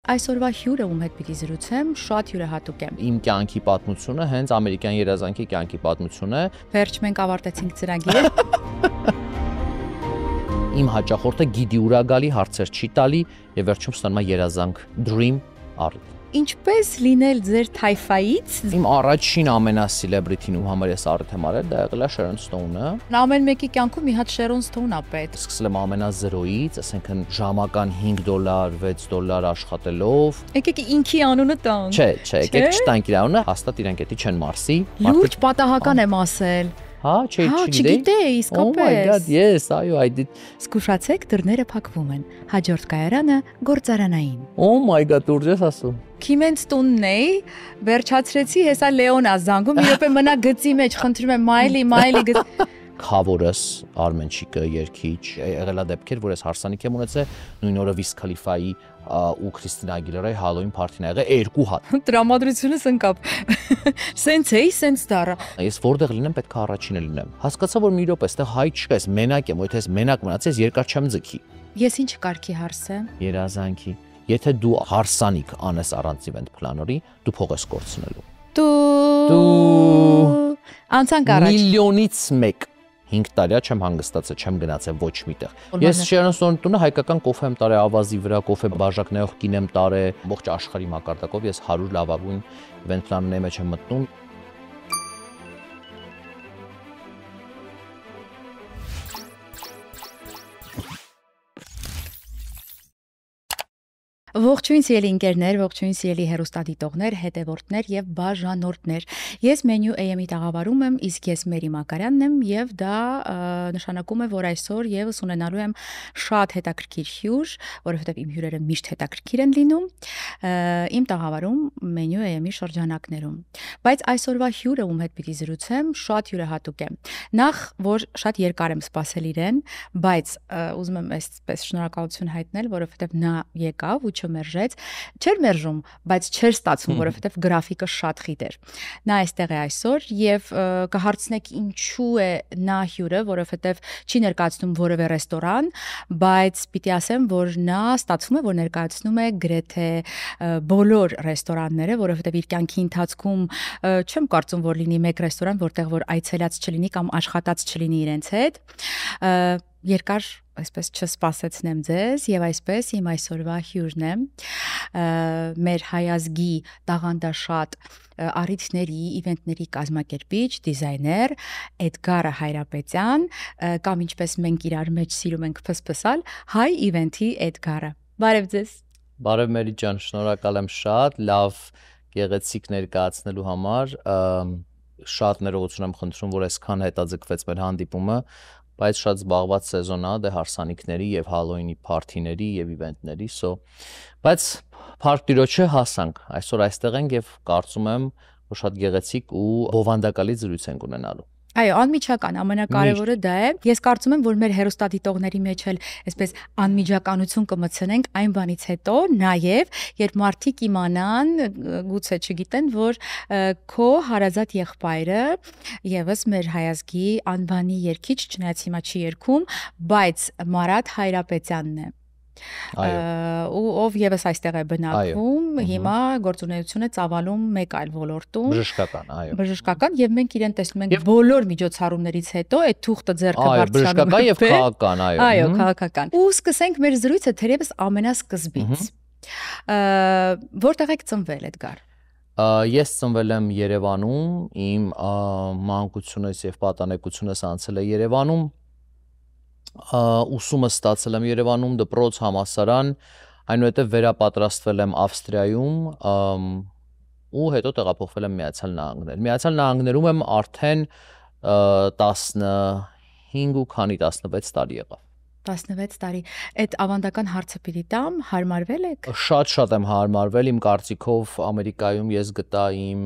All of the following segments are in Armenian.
այսօրվա հյուրը ում հետ պիտի զրուցեմ շատ յուրահատուկ է։ Իմ կյանքի պատմությունը հենց ամերիկյան երազանքի կյանքի պատմություն է։ Վերջ մենք ավարտեցինք ծրագիրը։ Իմ հաճախորդը գիտի ուրա գալի, հարցեր չի տալի եւ վերջում ստանում է երազանք dream առիթ։ Ինչպես լինել ձեր թայֆայից։ Իմ առաջին ամենասելեբրիթին ում համար ես առիթ եմ արել, դա եղել է Sharon Stone-ը։ Ամեն մեկի կյանքում մի հատ Sharon Stone-ա պետք։ Սկսել եմ ամենազրոյից, ասենքն ժամական $5, $6 աշխատելով։ Եկեք ինքի անունը տանք։ Չէ, եկեք չտանք իր անունը, հաստատ իրենք էդի չեն մարսի։ Լուրջ պատահական եմ ասել։ Հա, չգիտեի, իսկապես։ Oh my god, yes, այո, I did։ Զգուշացեք, դռները փակվում են։ Հաջորդ կայարանը գործարանային։ Oh my god, ուր ես ասում։ Քիմենց տունն էի, վերջացրեցի, հեսա Լեոնա զանգում, մի րոպե մնա գծի մեջ, խնդրում եմ Մայլի գծ։ Խավորս Արմենչիկը երկիչ եղել է դեպքեր, որ ես հարսանիք եմ ունեցել նույն օրը Wiz Khalifa-ի ու Քրիստինա Ագիլերայի Halloween party-ն ա եղել 2 հատ։ Տրամադրությունս ընկավ։ Սենց էի, սենց դառա։ Ես որտեղ լինեմ, պետք է առաջինը լինեմ։ Հասկացա, որ մի րոպե, այստեղ հայ չկա, ես մենակ եմ, եթե ես մենակ մնացես, երկար չեմ ձգի։ Ես ինչ կարգի հարց եմ։ Երազանքի։ Եթե դու հարսանիք անես առանց event planner-ի, դու փող ես կորցնելու։ Դու անցանք առաջ։ Միլիոնից 1 5 տարիա չեմ հանգստացել, չեմ գնացել ոչ միտեղ։ Ես Sharon Stone տունը հայկական կոֆե եմ տարել ավազի վրա, կոֆե բաժակնայող կին եմ տարել, ողջ աշխարհի մակարդակով ես 100 լավագույն event planner-ների մեջ եմ մտնում։ Ողջույն սիրելի ընկերներ, ողջույն սիրելի հեռուստադիտողներ, հետևորդներ եւ բաժանորդներ։ Ես Menu AM-ի տաղավարում եմ, իսկ ես Մերի Մակարյանն եմ եւ դա նշանակում է, որ այսօր եւս ունենալու եմ շատ հետաքրքիր հյուր, որովհետեւ իմ հյուրերը միշտ հետաքրքիր են լինում իմ տաղավարում Menu AM-ի շրջանակներում։ Բայց այսօրվա հյուրը ում հետ պիտի զրուցեմ շատ յուրահատուկ է։ Նախ որ շատ երկար եմ սպասել իրեն, բայց ուզում եմ այսպես շնորհակալություն հայտնել, որովհետեւ նա եկավ ու չմերժեց, չէր մերժում, բայց չէր ստացվում, որովհետև գրաֆիկը շատ խիտ էր։ Նա այստեղ է այսօր եւ կհարցնեք ինչու է նա հյուրը, որովհետև չի ներկայացնում որևէ ռեստորան, բայց պիտի ասեմ, որ նա ստացվում է, որ ներկայացնում է գրեթե բոլոր ռեստորանները, որովհետև իր կյանքի ընթացքում չեմ կարծում, որ լինի մեկ ռեստորան, որտեղ որ այցելած չլինի կամ աշխատած չլինի իրենց հետ։ Երկար այսպես չսպասեցնեմ ձեզ եւ այսպես իմ այսօրվա հյուրն է մեր հայազգի տաղանդաշատ առիթների, իվենտների կազմակերպիչ, դիզայներ Էդգարը Հայրապետյան կամ ինչպես մենք իրար մեջ սիրում ենք ֆսֆսալ, հայ իվենթի Էդգարը։ Բարև ձեզ։ Բարև Մերի ջան, շնորհակալ եմ շատ, լավ գեղեցիկ ներկայացնելու համար, շատ ներողություն եմ խնդրում, որ այսքան հետաձգվեց մեր հանդիպումը, բայց շատ զբաղված սեզոն է, դե հարսանիքների եւ Halloween-ի party-ների եւ իվենտների, բայց Փարք Տիրոջը հասանք, այսօր այստեղ ենք եւ կարծում եմ, որ շատ գեղեցիկ ու բովանդակալի զրույց ենք ունենալու։ Այո, անմիջական, ամենակարևորը դա է։ Ես կարծում եմ, որ մեր հեռուստադիտողների մեջ էլ այսպես անմիջականություն կմտցնենք այն բանից հետո, նաև երբ մարդիկ իմանան, գուցե չգիտեն, որ քո հարազատ եղբայրը եւս մեր հայազգի անվանի երգիչ, չնայած հիմա չի երգում, բայց Մարատ Հայրապետյանն է։ Ու ով եւս այստեղ է բնակվում, հիմա գործունեություն է ծավալում մեկ այլ ոլորտում։ Բժշկական, այո։ Բժշկական եւ մենք իրեն տեսնում ենք բոլոր միջոցառումներից հետո այդ թուղթը ձեռքը բարձրանում։ Այո, բժշկական եւ քաղաքական, այո։ Այո, քաղաքական։ Ու սկսենք մեր զրույցը թերևս ամենասկզբից։ Որտեղ եք ծնվել, Էդգար։ Ես ծնվել եմ Երևանում, իմ մանկությունս եւ պատանեկությունս անցել է Երևանում։ Ուսումը ստացել եմ Երևանում, դպրոց, համալսարան, այնուհետև վերապատրաստվել եմ Ավստրիայում ու հետո տեղափոխվել եմ Միացյալ Նահանգներ։ Միացյալ Նահանգներում եմ արդեն 15 ու քանի 16 տարի եղավ։ 16 տարի։ Այդ ավանդական հարցը պիտի տամ, հարմարվել եք։ Շատ եմ հարմարվել, իմ կարծիքով Ամերիկայում ես գտա իմ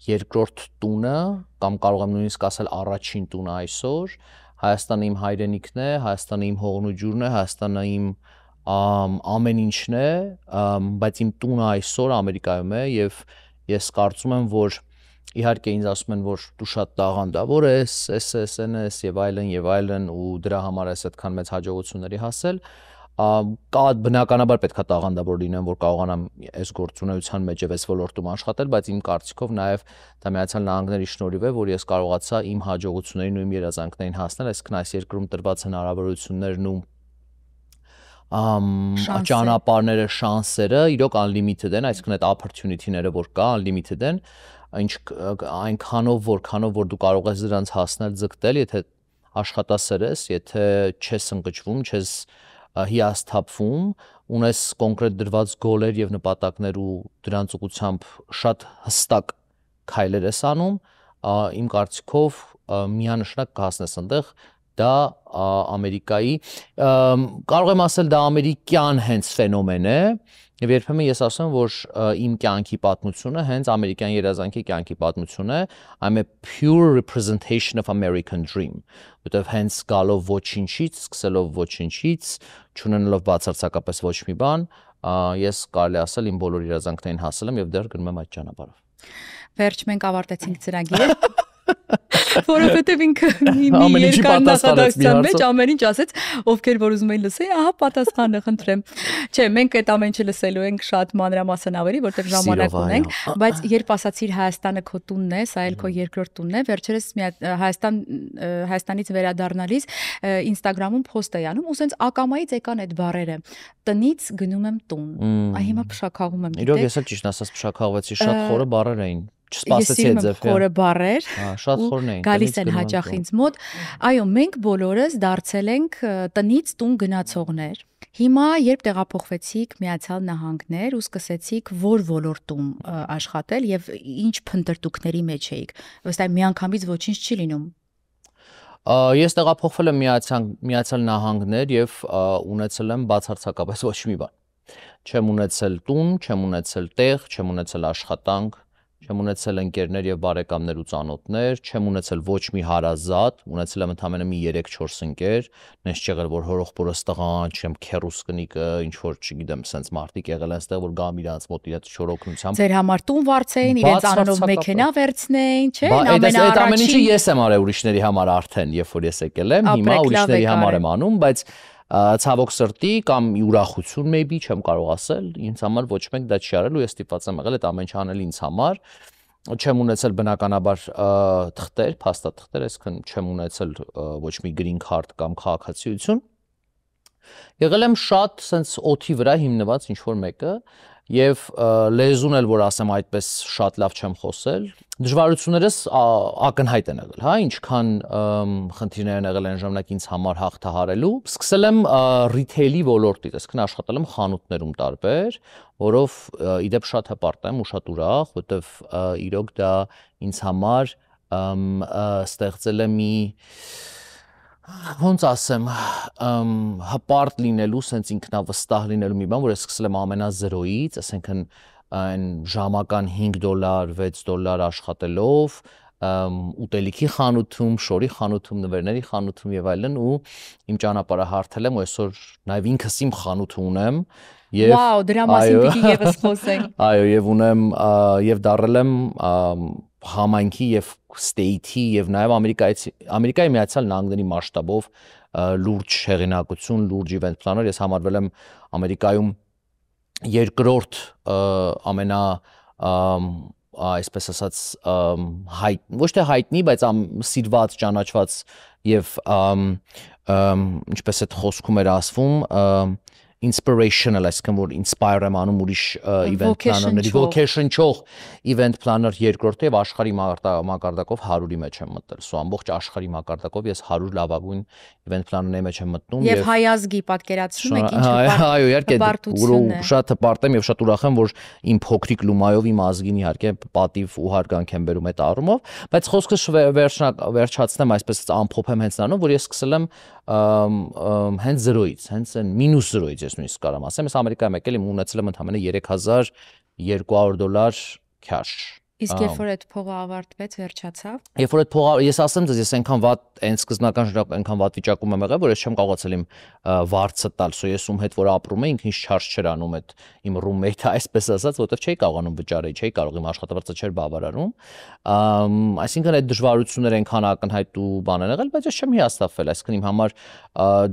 երկրորդ տունը, կամ կարող եմ նույնիսկ ասել առաջին տունը այսօր։ Հայաստանը իմ հայրենիքն է, Հայաստանը իմ հողն ու ջուրն է, Հայաստանը իմ ամեն ինչն է, բայց իմ տունը այսօր Ամերիկայում է եւ ես կարծում եմ, որ իհարկե ինձ ասում են, որ դու շատ տաղանդավոր ես, ես եւ այլն ու դրա համար ես այդքան մեծ հաջողությունների հասել, կա բնականաբար պետք է տաղանդավոր լինեմ, որ կարողանամ այս գործունեության մեջ եւ այս ոլորտում աշխատել, բայց իմ կարծիքով նաեւ դա Միացյալ Նահանգների շնորհիվ է, որ ես կարողացա իմ հաջողություններին ու իմ երազանքներին հասնել, այսինքն այս երկրում տրված հնարավորություններն ու ճանապարհները, շանսերը իրոք unlimited են, այսինքն այդ opportunity-ները, որ կա, unlimited են, այնքանով որքանով որ դու կարող ես դրանց հասնել, ձգտել, եթե աշխատասեր ես, եթե չես ընկճվում, չես հիասթափվում, ունես կոնկրետ դրված գոլեր եւ նպատակներ ու դրանց ուղղությամբ շատ հստակ քայլեր ես անում, իմ կարծիքով միանշանակ կհասնես այնտեղ, դա Ամերիկայի կարող եմ ասել դա ամերիկյան հենց ֆենոմեն է եւ երբեմն ես ասում որ իմ կյանքի պատմությունը հենց ամերիկյան երազանքի կյանքի պատմություն է I'm a pure representation of American dream որտեվ հենց գալով ոչինչից սկսելով ոչինչից չունենալով բացարձակապես ոչ մի բան ես կարելի ասել իմ բոլոր երազանքներին հասել եմ եւ դեռ գնում եմ այդ ճանապարհով Վերջ մենք ավարտեցինք ծրագիրը Որովհետև ինքը մի երկար նախադասության մեջ ամեն ինչ ասեց, ովքեր որ ուզում էին լսել, ահա պատասխանը խնդրեմ։ Չէ, մենք այդ ամեն ինչը լսելու ենք շատ մանրամասն ավելի, որտեղ ժամանակ ունենք, բայց երբ ասացիր Հայաստանը քո տունն է, սա էլ քո երկրորդ տունն է, վերջերս Հայաստանից վերադառնալիս Instagram-ում post էի անում, ու սենց ակամայից եկան այդ բառերը։ Տնից գնում եմ տուն։ Այ հիմա փշաքաղում եմ, գիտեք։ Իրոք ես էլ ճիշտ ասած փշաքաղվեցի, շատ խորը բառեր էին։ Չսպասեցի այդ ձև։ Խորը բառեր։ Շատ խորն էին։ Գալիս են հաճախ ինձ մոտ։ Այո, մենք բոլորս դարձել ենք տնից տուն գնացողներ։ Հիմա երբ տեղափոխվեցիք Միացյալ Նահանգներ ու սկսեցիք որ ոլորտում աշխատել եւ ինչ փնտրտուքների մեջ էիք։ Վստահ միանգամից ոչինչ չի լինում։ Ես տեղափոխվել եմ Միացյալ Նահանգներ եւ ունեցել եմ բացարձակապես ոչ մի բան։ Չեմ ունեցել տուն, չեմ ունեցել տեղ, չեմ ունեցել աշխատանք, չեմ ունեցել ընկերներ եւ բարեկամներ ու ծանոթներ, չեմ ունեցել ոչ մի հարազատ, ունեցել եմ ընդամենը մի 3-4 ընկեր, նես չեղել որ հորողբորս տղան, չեմ քերուս կնիկը, ինչ որ չգիտեմ, սենց մարդիկ եղել են ստեղ որ գամ իրանց մոտ իրաց չորօգնությամբ։ Ձեր համար տուն վարձեին, իրենց անունով մեքենա վերցնեին, չէ՞, ամենաառաջին։ Այդ ամեն ինչը ես եմ արել ուրիշների համար արդեն, երբ որ ես եկել եմ, հիմա ուրիշների համար եմ անում, բայց ցավոք սրտի կամ ուրախություն maybe չեմ կարող ասել, ինձ համար ոչ մեկ դա չի արել ու ես ստիպված եմ եղել այդ ամեն ինչը անել ինձ համար։ Չեմ ունեցել բնականաբար թղթեր, փաստաթղթեր, այսինքն չեմ ունեցել ոչ մի green card կամ քաղաքացիություն։ Եղել եմ շատ sense օթի վրա հիմնված ինչ որ մեկը եւ լեզուն էլ որ ասեմ այդպես շատ լավ չեմ խոսել դժվարություններս ակնհայտ են եղել հա ինչքան խնդիրներ են եղել այն ժամանակ ինձ համար հաղթահարելու սկսել եմ ռիթեյլի ոլորտից այսինքն աշխատել եմ խանութներում տարբեր որով իդեպ շատ հպարտ եմ ու շատ ուրախ որովհետեւ իրոք դա ինձ համար ստեղծել է մի ոնց ասեմ հպարտ լինելու, սենց ինքնավստահ լինելու մի բան, որ ես սկսել եմ ամենազրոյից, ասենքն այն ժամական $5, $6 աշխատելով, ուտելիքի խանութում, շորի խանութում, նվերների խանութում եւ այլն ու իմ ճանապարհը հարթել եմ ու այսօր նաեւ ինքս իմ խանութ ունեմ եւ Վաու, դրա մասին պիտի եւս խոսենք։ Այո, եւ ունեմ եւ դառել եմ համայնքի եւ state-ի եւ նաեւ Ամերիկայի Միացյալ Նահանգների մասշտաբով լուրջ հեղինակություն, լուրջ event planner ես համարվել եմ Ամերիկայում երկրորդ ամենա այսպես ասած ոչ թե հայտնի, բայց սիրված, ճանաչված եւ ինչպես այդ խոսքում էր ասվում inspirational այսինքն որ inspire եմ անում ուրիշ event planner-ների vocation չող event planner երկրորդ եւ աշխարհի մակարդակով 100-ի մեջ եմ մտել։ Սա ամբողջ աշխարհի մակարդակով ես 100 լավագույն event planner-ների մեջ եմ մտնում եւ հայազգի պատկերացնում եք ինչ այո իհարկե շատ հպարտ եմ եւ շատ ուրախ եմ որ իմ փոքրիկ լումայով իմ ազգին իհարկե պատիվ ու հարգանք եմ բերում այդ առումով, բայց խոսքս վերջացնեմ այսպես ամփոփեմ հենց նրանով որ ես սկսել եմ հենց զրոյից, հենց այն մինուս զրոյից ես նույնիսկ կարամ ասեմ, ես Ամերիկայում եկել եմ ունեցել եմ ընդամենը $3200 cash, Իսկ երբ որ այդ փողը ավարտվեց, վերջացավ։ Երբ որ այդ փողը, ես ասեմ ձեզ, ես այնքան վատ, այն սկզբնական ժամանակ այնքան վատ վիճակում եմ եղել, որ ես չեմ կարողացել իմ վարձը տալ, սո ես ում հետ որ ապրում էի, ինքն ինձ չարժ չէր անում այդ իմ roommate-ը, այսպես ասած, որովհետև չէի կարողանում վճարել, չէի կարող իմ աշխատավարձը չէր բավարարում։ Այսինքն այդ դժվարությունները այնքան ակնհայտ ու բան են եղել, բայց ես չեմ հիասթափվել, այսինքն իմ համար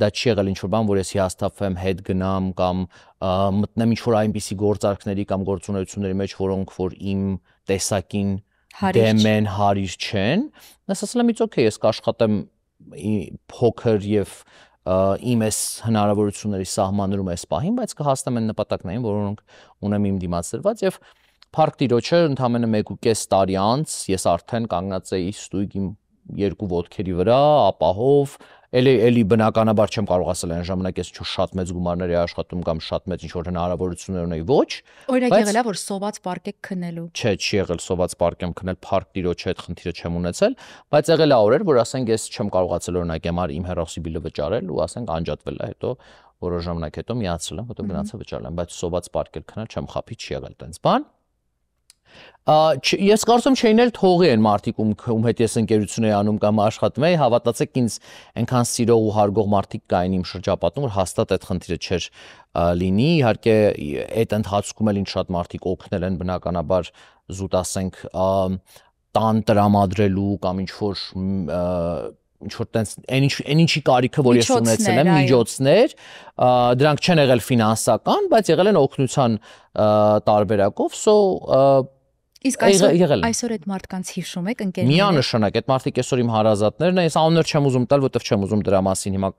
դա չի եղել ինչ-որ բան, որ ես հիասթափվեմ, հետ գնամ կամ մտնեմ ինչ-որ այնպիսի գործարքների կամ գործունեությունների մեջ, որոնք որ իմ տեսակին դեմ են, հարիր չեն, ես ասել եմ it's okay, ես կաշխատեմ փոքր եւ իմ այս հնարավորությունների սահմաններում այս պահին, բայց կհասնեմ այն նպատակներին, որոնք ունեմ իմ դիմաց դրված եւ Փարք Տիրոջը ընդամենը 1.5 տարի անց ես արդեն կանգնած էի ստույգ իմ երկու ոտքերի վրա, ապահով, էլի բնականաբար չեմ կարող ասել այն ժամանակ ես ինչ-որ շատ մեծ գումարներ էի աշխատում կամ շատ մեծ ինչ-որ հնարավորություններ ունեի, ոչ։ Օրինակ եղել է որ սոված պարկ եք քնելու։ Չէ, չի եղել սոված պարկ եմ քնել, Փարք Տիրոջը այդ խնդիրը չեմ ունեցել, բայց եղել է օրեր, որ ասենք ես չեմ կարողացել օրինակ իմ հեռախոսի բիլը վճարել ու ասենք անջատվել է, հետո որոշ ժամանակ հետո միացել եմ, հետո գնացել վճարել եմ, բայց սոված պարկ քնել չեմ խափի, չի եղել տենց բան։ Ես կարծում չէին էլ թողի են մարդիկ ում հետ ես ընկերություն էի անում կամ աշխատում էի, հավատացեք ինձ այնքան սիրող ու հարգող մարդիկ կային իմ շրջապատում, որ հաստատ այդ խնդիրը չէր լինի, իհարկե այդ ընթացքում էլ ինչ շատ մարդիկ օգնել են բնականաբար զուտ ասենք տան տրամադրելու կամ ինչ-որ տենց այն ինչի կարիքը որ ես ունեցել եմ միջոցներ, դրանք չեն եղել ֆինանսական, բայց եղել են օգնության տարբերակով, so Իսկ այսօր այդ մարդկանց հիշում եք ընկերները։ Միանշանակ այդ մարդիկ այսօր իմ հարազատներն են, ես անուններ չեմ ուզում տալ, որովհետև չեմ ուզում դրա մասին հիմա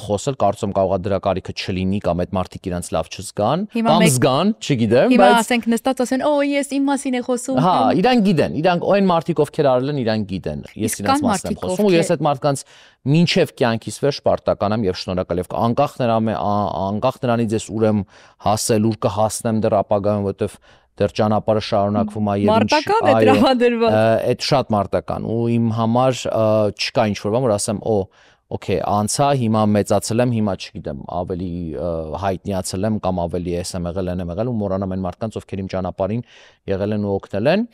խոսել, կարծում կարող է դրա կարիքը չլինի կամ այդ մարդիկ իրենց լավ չզգան, կամ զգան, չգիտեմ, բայց հիմա ասենք նստած ասեն, «Օ, ես իմ մասին եմ խոսում»։ Հա, իրանք գիտեն, իրանք այն մարդիկ ովքեր արել են, իրանք գիտեն։ Ես իրենց մասին եմ խոսում ու ես այդ մարդկանց մինչև կյանքիս վերջ պարտական եմ եւ շնորհակալ եմ անկախ նրանից ես ուր եմ հասել, ուր կհասնեմ դեռ ապագայում, որովհետև դեռ ճանապարհը շարունակվում է եւ մարտական է տրամադրված։ Այդ շատ մարտական ու իմ համար չկա ինչ որ բան որ ասեմ, օքեյ, անցա, հիմա մեծացել եմ, հիմա չգիտեմ, ավելի հայտնիացել եմ կամ ավելի ես եմ եղել, եմ եղել ու մոռանամ այն մարդկանց, ովքեր իմ ճանապարհին եղել են ու օգնել են։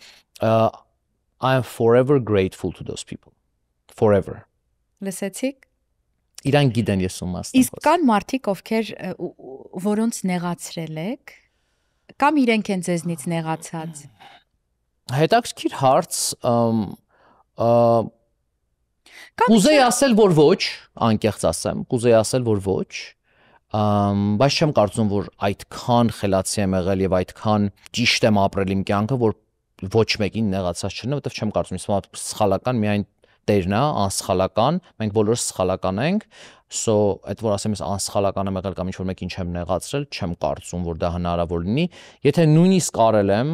I am forever grateful to those people. Forever. Լսեցիք։ Իրանք գիտեն ես ում ասեմ։ Իսկ կան մարդիկ, ովքեր որոնց նեղացրել եք կամ իրենք են ձեզնից նեղացած։ Հետաքրքիր հարց, կուզեի ասել, որ ոչ, անկեղծ ասեմ, կուզեի ասել, որ ոչ, բայց չեմ կարծում, որ այդքան խելացի եմ եղել եւ այդքան ճիշտ եմ ապրել իմ կյանքը, որ ոչ մեկին նեղացած չլինեմ, որովհետեւ չեմ կարծում, ես սխալական միայն Տերն է, անսխալական, մենք բոլորս սխալական ենք, so այդ որ ասեմ ես անսխալական եմ եղել կամ ինչ-որ մեկին չեմ նեղացրել, չեմ կարծում, որ դա հնարավոր լինի, եթե նույնիսկ արել եմ,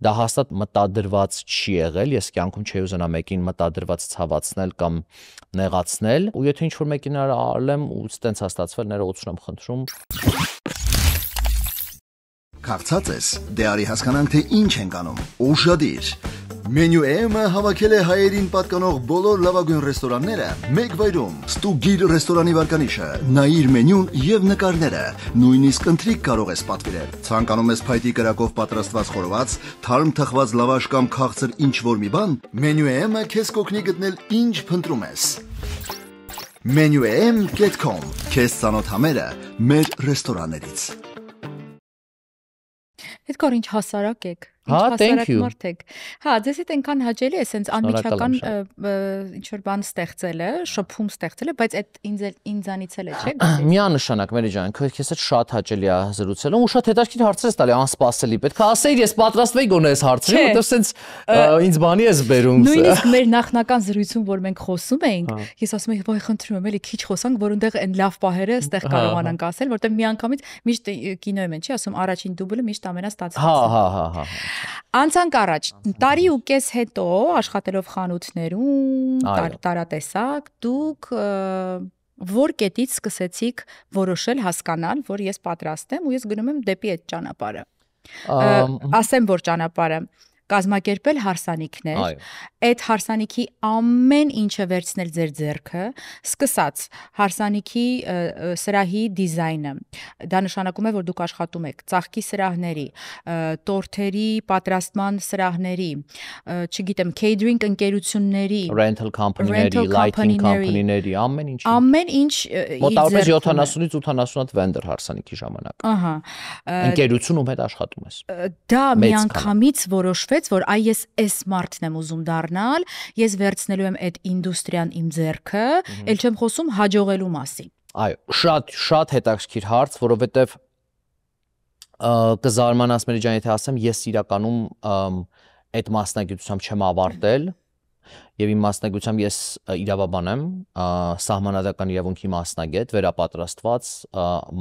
դա հաստատ մտադրված չի եղել, ես կյանքում չի ուզենա մեկին մտադրված ցավացնել կամ նեղացնել, ու եթե ինչ-որ մեկին արել եմ ու ստենց հաստատվել, ներողություն եմ խնդրում։ Քաղցած ես, դե արի հասկանանք, թե ինչ ենք անում, ուշադիր։ Մենյու M-ը հավաքել է հայերին պատկանող բոլոր լավագույն ռեստորանները մեկ վայրում։ Ստուգիր ռեստորանի վարկանիշը, նայիր մենյուն եւ նկարները, նույնիսկ ընթրիք կարող ես պատվիրել։ Ցանկանում ես փայտի կրակով պատրաստված խորոված, թարմ թխված լավաշ կամ քաղցր ինչ-որ մի բան, Մենյու M-ը քեզ կօգնի գտնել ինչ փնտրում ես։ menuem.com Քեզ ծանոթ համերը մեր ռեստորաններից։ Պետք է ինչ հասարակ եք։ Հա, thank you։ Հա, ձեզ հետ այնքան հաճելի է, ասենց անմիջական ինչ որ բան ստեղծելը, շփում ստեղծելը, բայց այդ ինձանից էլ է, չէ՞։ Միանշանակ, Մերի ջան, քեզ հետ շատ հաճելի է զրուցել ու շատ հետաքրքիր հարցեր ես տալի, անսպասելի։ Պետք է ասեիր, ես պատրաստվեի գոնե այս հարցերին, որովհետև ասենց ինձ բանի ես բերում։ Նույնիսկ մեր նախնական զրույցում, որ մենք խոսում էինք, ես ասում եի, «Ոայ, խնդրում եմ, էլի քիչ խոսանք, որ այնտեղ այն լավ պահերը այստեղ կարողանանք ասել, որովհետև միանգամից միշտ կինոյում են, չի ասում, առաջին դուբլը միշտ ամենաստացվածքը»։ Հա։ Անցանք առաջ, տարի ու կես հետո աշխատելով խանութներում, տարատեսակ, դուք որ կետից սկսեցիք որոշել հասկանալ, որ ես պատրաստ եմ ու ես գնում եմ դեպի այդ ճանապարհը։ Ասեմ, որ ճանապարհը կազմակերպել հարսանիքներ, Այո։ այդ հարսանիքի ամեն ինչը վերցնել ձեր ձեռքը, սկսած հարսանիքի սրահի դիզայնը։ Դա նշանակում է, որ դուք աշխատում եք ծաղկի սրահների, տորթերի պատրաստման սրահների, չգիտեմ, catering ընկերությունների, rental company-ների, lighting company-ների, ամեն ինչ։ Ամեն ինչ Մոտավորապես 70-ից 80 հատ vendor հարսանիքի ժամանակ։ Ահա։ Ընկերություն ում հետ աշխատում ես։ Դա միանգամից որոշվեց, որ այ ես այս մարդն եմ ուզում դառնալ, ես վերցնելու եմ այդ ինդուստրիան իմ ձեռքը, ել չեմ խոսում հաջողելու մասին։ Այո, շատ հետաքրքիր հարց, որովհետև կզարմանաս Մերի ջան, եթե ասեմ, ես իրականում այդ մասնագիտությամբ չեմ ավարտել, եւ իմ մասնագիտությամբ ես իրավաբան եմ, սահմանադրական իրավունքի մասնագետ, վերապատրաստված,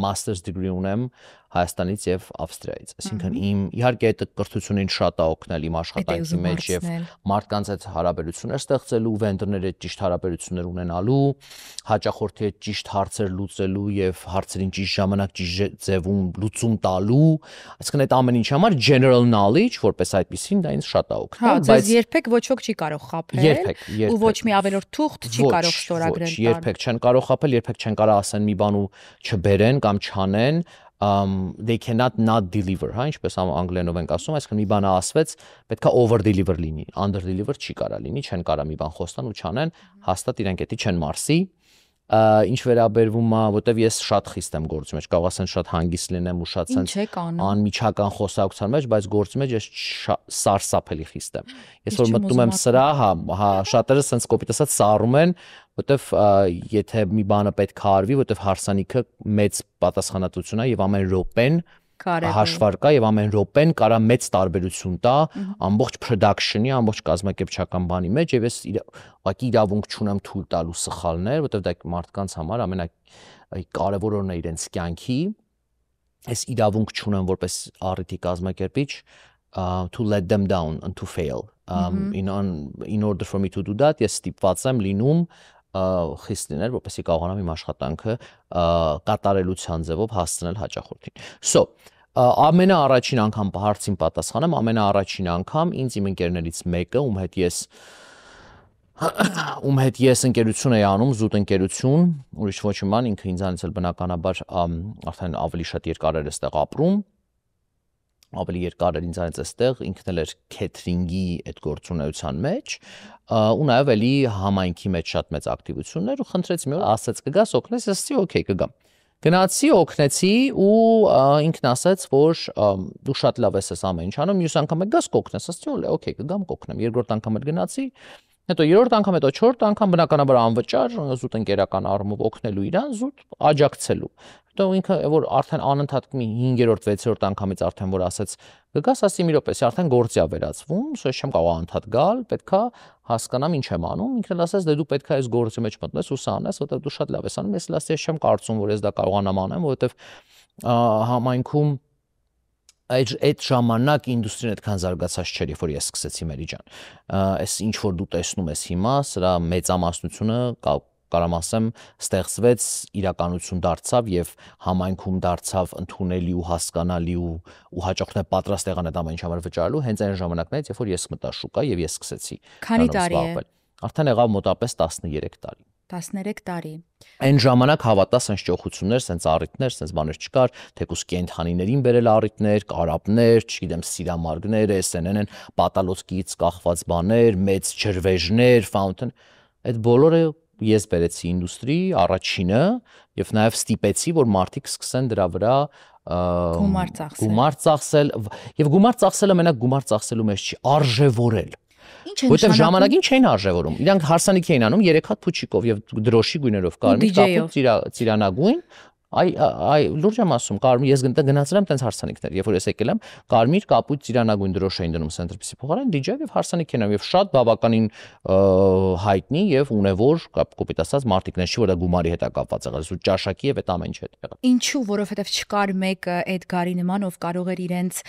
master's degree ունեմ Հայաստանից եւ Ավստրիայից։ Այսինքն իհարկե այդ կրթությունը ինձ շատ է օգնել իմ աշխատանքի մեջ եւ մարդկանց հետ հարաբերություններ ստեղծելու, վենդորների հետ ճիշտ հարաբերություններ ունենալու, հաճախորդի հետ ճիշտ հարցեր լուծելու եւ հարցերին ճիշտ ժամանակ ճիշտ ձևում լուծում տալու, այսինքն այդ ամեն ինչի համար general knowledge, որպես այդպեսին դա ինձ շատ է օգնել, բայց երբեք ոչ ոք չի կարող խաբել ու ոչ մի ավելորդ թուղթ չի կարող ստորագրել տալ։ Երբեք չեն կարող խաբել, երբեք չեն կարող ասեն մի բան ու չբերեն կամ չանեն, they cannot not deliver, հա, ինչպես անգլերենով ենք ասում, այսինքն մի բանը ասվեց, պետքա over deliver լինի, under deliver չի կարա լինի, չեն կարա մի բան խոստան ու չանեն, հաստատ իրենք էդի չեն մարսի։ Ինչ վերաբերվում է, որտեվ ես շատ խիստ եմ գործի մեջ, կարող ասեն շատ հանգիստ լինեմ ու շատ sense անմիջական խոսակցության մեջ, բայց գործի մեջ ես սարսափելի խիստ եմ։ Ես որ մտնում եմ սրահ, հա, շատերը sense կոպիտ ասած սառում են, որտեվ եթե մի բանը պետք է արվի, որտեվ հարսանիքը մեծ պատասխանատվություն է եւ ամեն րոպեն հաշվարկա եւ ամեն րոպեն կարա մեծ տարբերություն տա ամբողջ production-ի, ամբողջ կազմակերպչական բանի մեջ եւ ես ուղղակի իրավունք չունեմ թույլ տալու սխալներ, որտեվ դա մարդկանց համար ամենակարևորն է իրենց կյանքի, ես իրավունք չունեմ որպես առիթի կազմակերպիչ to let them down and to fail. In order for me to do that, ես ստիպված եմ լինում խիստ լինել, որպեսզի կարողանամ իմ աշխատանքը կատարելության ձևով հասցնել հաճախորդին։ So, ամենաառաջին անգամ հարցին պատասխանեմ, ամենաառաջին անգամ ինձ իմ ընկերներից մեկը, ում հետ ես ընկերություն էի անում, զուտ ընկերություն, ուրիշ ոչ մի բան, ինքը ինձանից էլ բնականաբար արդեն ավելի շատ երկար էր այստեղ ապրում, ավելի երկար էր ինձանից այստեղ, ինքն էլ էր քեթրինգի այդ գործունեության մեջ, ու նաև էլի համայնքի մեջ շատ մեծ ակտիվություններ ու խնդրեց մի օր ասեց կգաս օգնես, ես ասացի օքեյ կգամ։ Գնացի, օգնեցի ու ինքն ասաց, որ դու շատ լավ ես ամեն ինչ անում, մյուս անգամ գաս կօգնես, ասացի օքեյ կգամ կօգնեմ, երկրորդ անգամ էլ գնացի, հետո երրորդ անգամ, հետո չորրորդ անգամ բնականաբար անվճար զուտ ընկերական առումով օգնելու իրան, զուտ աջակցելու։ Հետո ինքը որ արդեն անընդհատ մի 5-րդ, 6-րդ անգամից արդեն որ ասեց գգաս ասի մի րոպե, արդեն գործի է վերածվում, սա չեմ կարող անընդհատ գալ, պետքա հասկանամ ինչ եմ անում, ինքն ասաց դե դու պետքա այս գործի մեջ մտնես ու սա անես, որովհետև դու շատ լավ ես անում, ես լասի չեմ կարծում, որ ես դա կարողանամ անեմ, որովհետև համայնքում այդ ժամանակ ինդուստրիան այդքան զարգացած չէր, երբ որ ես սկսեցի Մերի ջան։ Այս ինչ որ դու տեսնում ես հիմա, սրա մեծամասնությունը կարամ ասեմ, ստեղծվեց իրականություն դարձավ եւ համայնքում դարձավ ընդունելի ու հասկանալի ու հաճախորդ պատրաստ եղան այդ ամեն ինչ համար վճարելու հենց այն ժամանակներից, երբ որ ես մտա շուկա եւ ես սկսեցի։ Քանի տարի է։ Արդեն եղավ մոտապես 13 տարի։ 13 տարի։ Այն ժամանակ հավատա sense ճոխություններ, sense առիթներ, sense բաներ չկար, թեկուս կենթանիներին բերել առիթներ, կարապներ, չգիտեմ, սիրամարգներ, SNN-ն, պատալոցկից կախված բաներ, մեծ ջրվեժներ, fountain, այդ բոլորը ես բերեցի ինդուստրի առաջինը եւ նաեւ ստիպեցի, որ մարդիկ սկսեն դրա վրա գումար ծախսել եւ գումար ծախսելը մենակ գումար ծախսելու մեջ չի, արժևորել։ Որտեղ ժամանակին չէին արժևորում։ Իրանք հարսանիք էին անում 3 հատ փուչիկով եւ դրոշի գույներով, կարմիր կապույտ, ծիրանագույն, այ լուրջ եմ ասում, կարմիր ես գնացել եմ տենց հարսանիքներ, երբ որ ես եկել եմ, կարմիր կապույտ ծիրանագույն դրոշ էին դնում սենտրպիսի փոխարեն, DJ եւ հարսանիք են եւ շատ բավականին հայտնի եւ ունևոր կոպիտ ասած մարտիկներ չի, որ դա գումարի հետ է կապված եղել, ու ճաշակի եւ այդ ամեն ինչ հետ եղել։ Ինչու, որովհետեւ չկար մեկը այդ գարի նման, ով կարող էր իրենց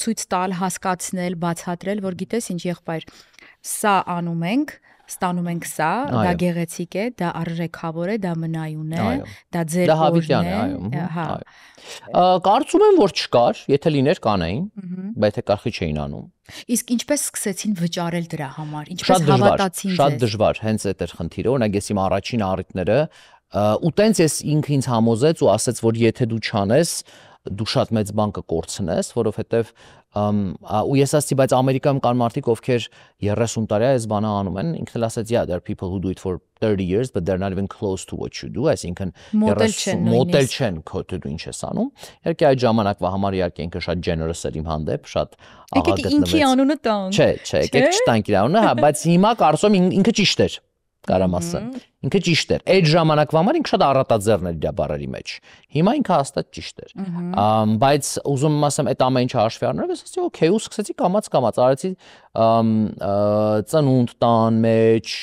ցույց տալ, հասկացնել, բացատրել, որ գիտես ինչ եղբայր, սա անում ենք, ստանում ենք սա, դա գեղեցիկ է, դա արժեքավոր է, դա մնայուն է, դա ձեր օրն է, հա։ Կարծում եմ, որ չկար, եթե լիներ կանեին, բայց թե կարծի չէին անում։ Իսկ ինչպես սկսեցին վճարել դրա համար, ինչպես հավատացին ձեզ։ Շատ դժվար, հենց այդ էր խնդիրը, օրինակ ես իմ առաջին առիթները ու տենց ես ինքը ինձ համոզեց ու ասաց, որ եթե դու չանես, դու շատ մեծ բան կկորցնես, որովհետև ու ես ասացի, բայց Ամերիկայում կան մարդիկ, ովքեր 30 տարի այս բանը անում են, ինքն էլ ասաց, yeah, there are people who do it for 30 years, but they're not even close to what you do, այսինքն մոդել չեն քո դու ինչ ես անում։ Իհարկե այդ ժամանակվա համար իհարկե ինքը շատ generous էր իմ հանդեպ, շատ աղա գտնվեց։ Եկեք ինքի անունը տանք։ Չէ, եկեք չտանք իր անունը, հա, բայց հիմա կարծում եմ ինքը ճիշտ էր։ Կարամ ասեմ, ինքը ճիշտ էր։ Այդ ժամանակվա համար ինքը շատ առատաձեռն էր իր բառերի մեջ։ Հիմա ինքը հաստատ ճիշտ էր։ Բայց ուզում եմ ասեմ, այդ ամեն ինչը հաշվի առնելով, ես ասեցի, օքեյ, ու սկսեցի կամաց արեցի ծնունդ տան մեջ,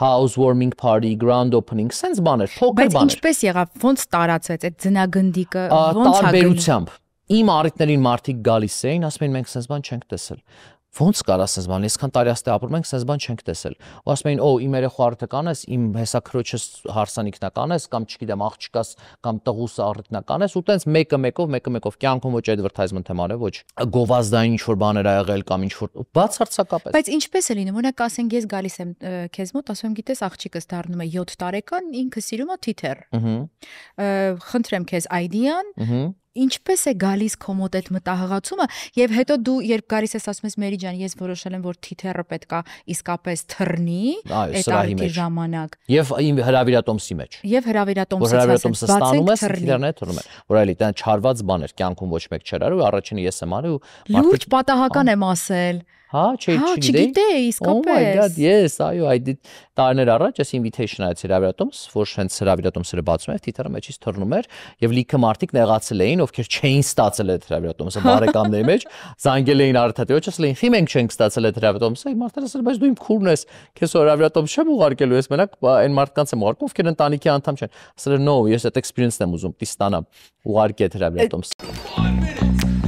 housewarming party, grand opening, sense բաներ, փոքր բաներ։ Բայց ինչպես եղավ, ոնց տարածվեց այդ ձնագնդիկը, ոնց տարբերությամբ։ Իմ առիթներին մարդիկ գալիս էին, ասում էին մենք sense բան չենք տեսել։ Ոնց կարա sense բան, այսքան տարի աստե ապրում ենք, sense բան չենք տեսել։ Ու ասում էին, օ, իմ երեխու առիթը կանես, իմ հեսա քրոջս հարսանիքն կանես, կամ չգիտեմ, աղջկաս կամ տղուս առիթն կանես, ու տենց մեկը-մեկով կյանքում ոչ advertisement եմ արել, ոչ գովազդային ինչ-որ բաներ ա եղել կամ ինչ-որ բացարձակապես։ Բայց ինչպես է լինում, օրինակ ասենք ես գալիս եմ քեզ մոտ, ասում եմ, գիտես, աղջիկս դառնում է 7 տարեկան, ինքը սիրում է թիթեռ։ Խնդրեմ քեզ ID-ան, ինչպես է գալիս քո մոտ այդ մտահղացումը եւ հետո դու երբ գալիս ես ասում ես Մերի ջան, ես որոշել եմ որ թիթեռը պետքա իսկապես թռնի այդ առիթի ժամանակ եւ իմ հրավիրատոմսի մեջ եւ հրավիրատոմսից հրավիրատոմսը ստանում ես թիթեռն է թռնում է որ այլի դա չարված բան էր կյանքում ոչ մեկ չէր արել ու առաջինը ես եմ արել ու լուրջ պատահական եմ ասել Հա, չգիտեի, իսկապես։ Oh my god, yes, այո, I did տարիներ առաջ ես invitation այցի հրավիրատոմս, որ հենց հրավիրատոմսերը բացում էր, թիթեռը մեջից թռնում էր, եւ լիքը մարդիկ նեղացել էին, ովքեր չէին ստացել այդ հրավիրատոմսը բարեկամների մեջ, զանգել էին արդյոք, ասել էին, «Խի մենք չենք ստացել այդ հրավիրատոմսը», մարդերը ասել, բայց դու իմ քուրն ես, քեզ հրավիրատոմս չեմ ուղարկելու, ես մենակ այն մարդկանց եմ ուղարկում, ովքեր ընտանիքի անդամ չեն։ Ասել են, «No, ես այդ experience-ն եմ ուզում, ստանամ, ուղարկի այդ հրավիրատոմսը»։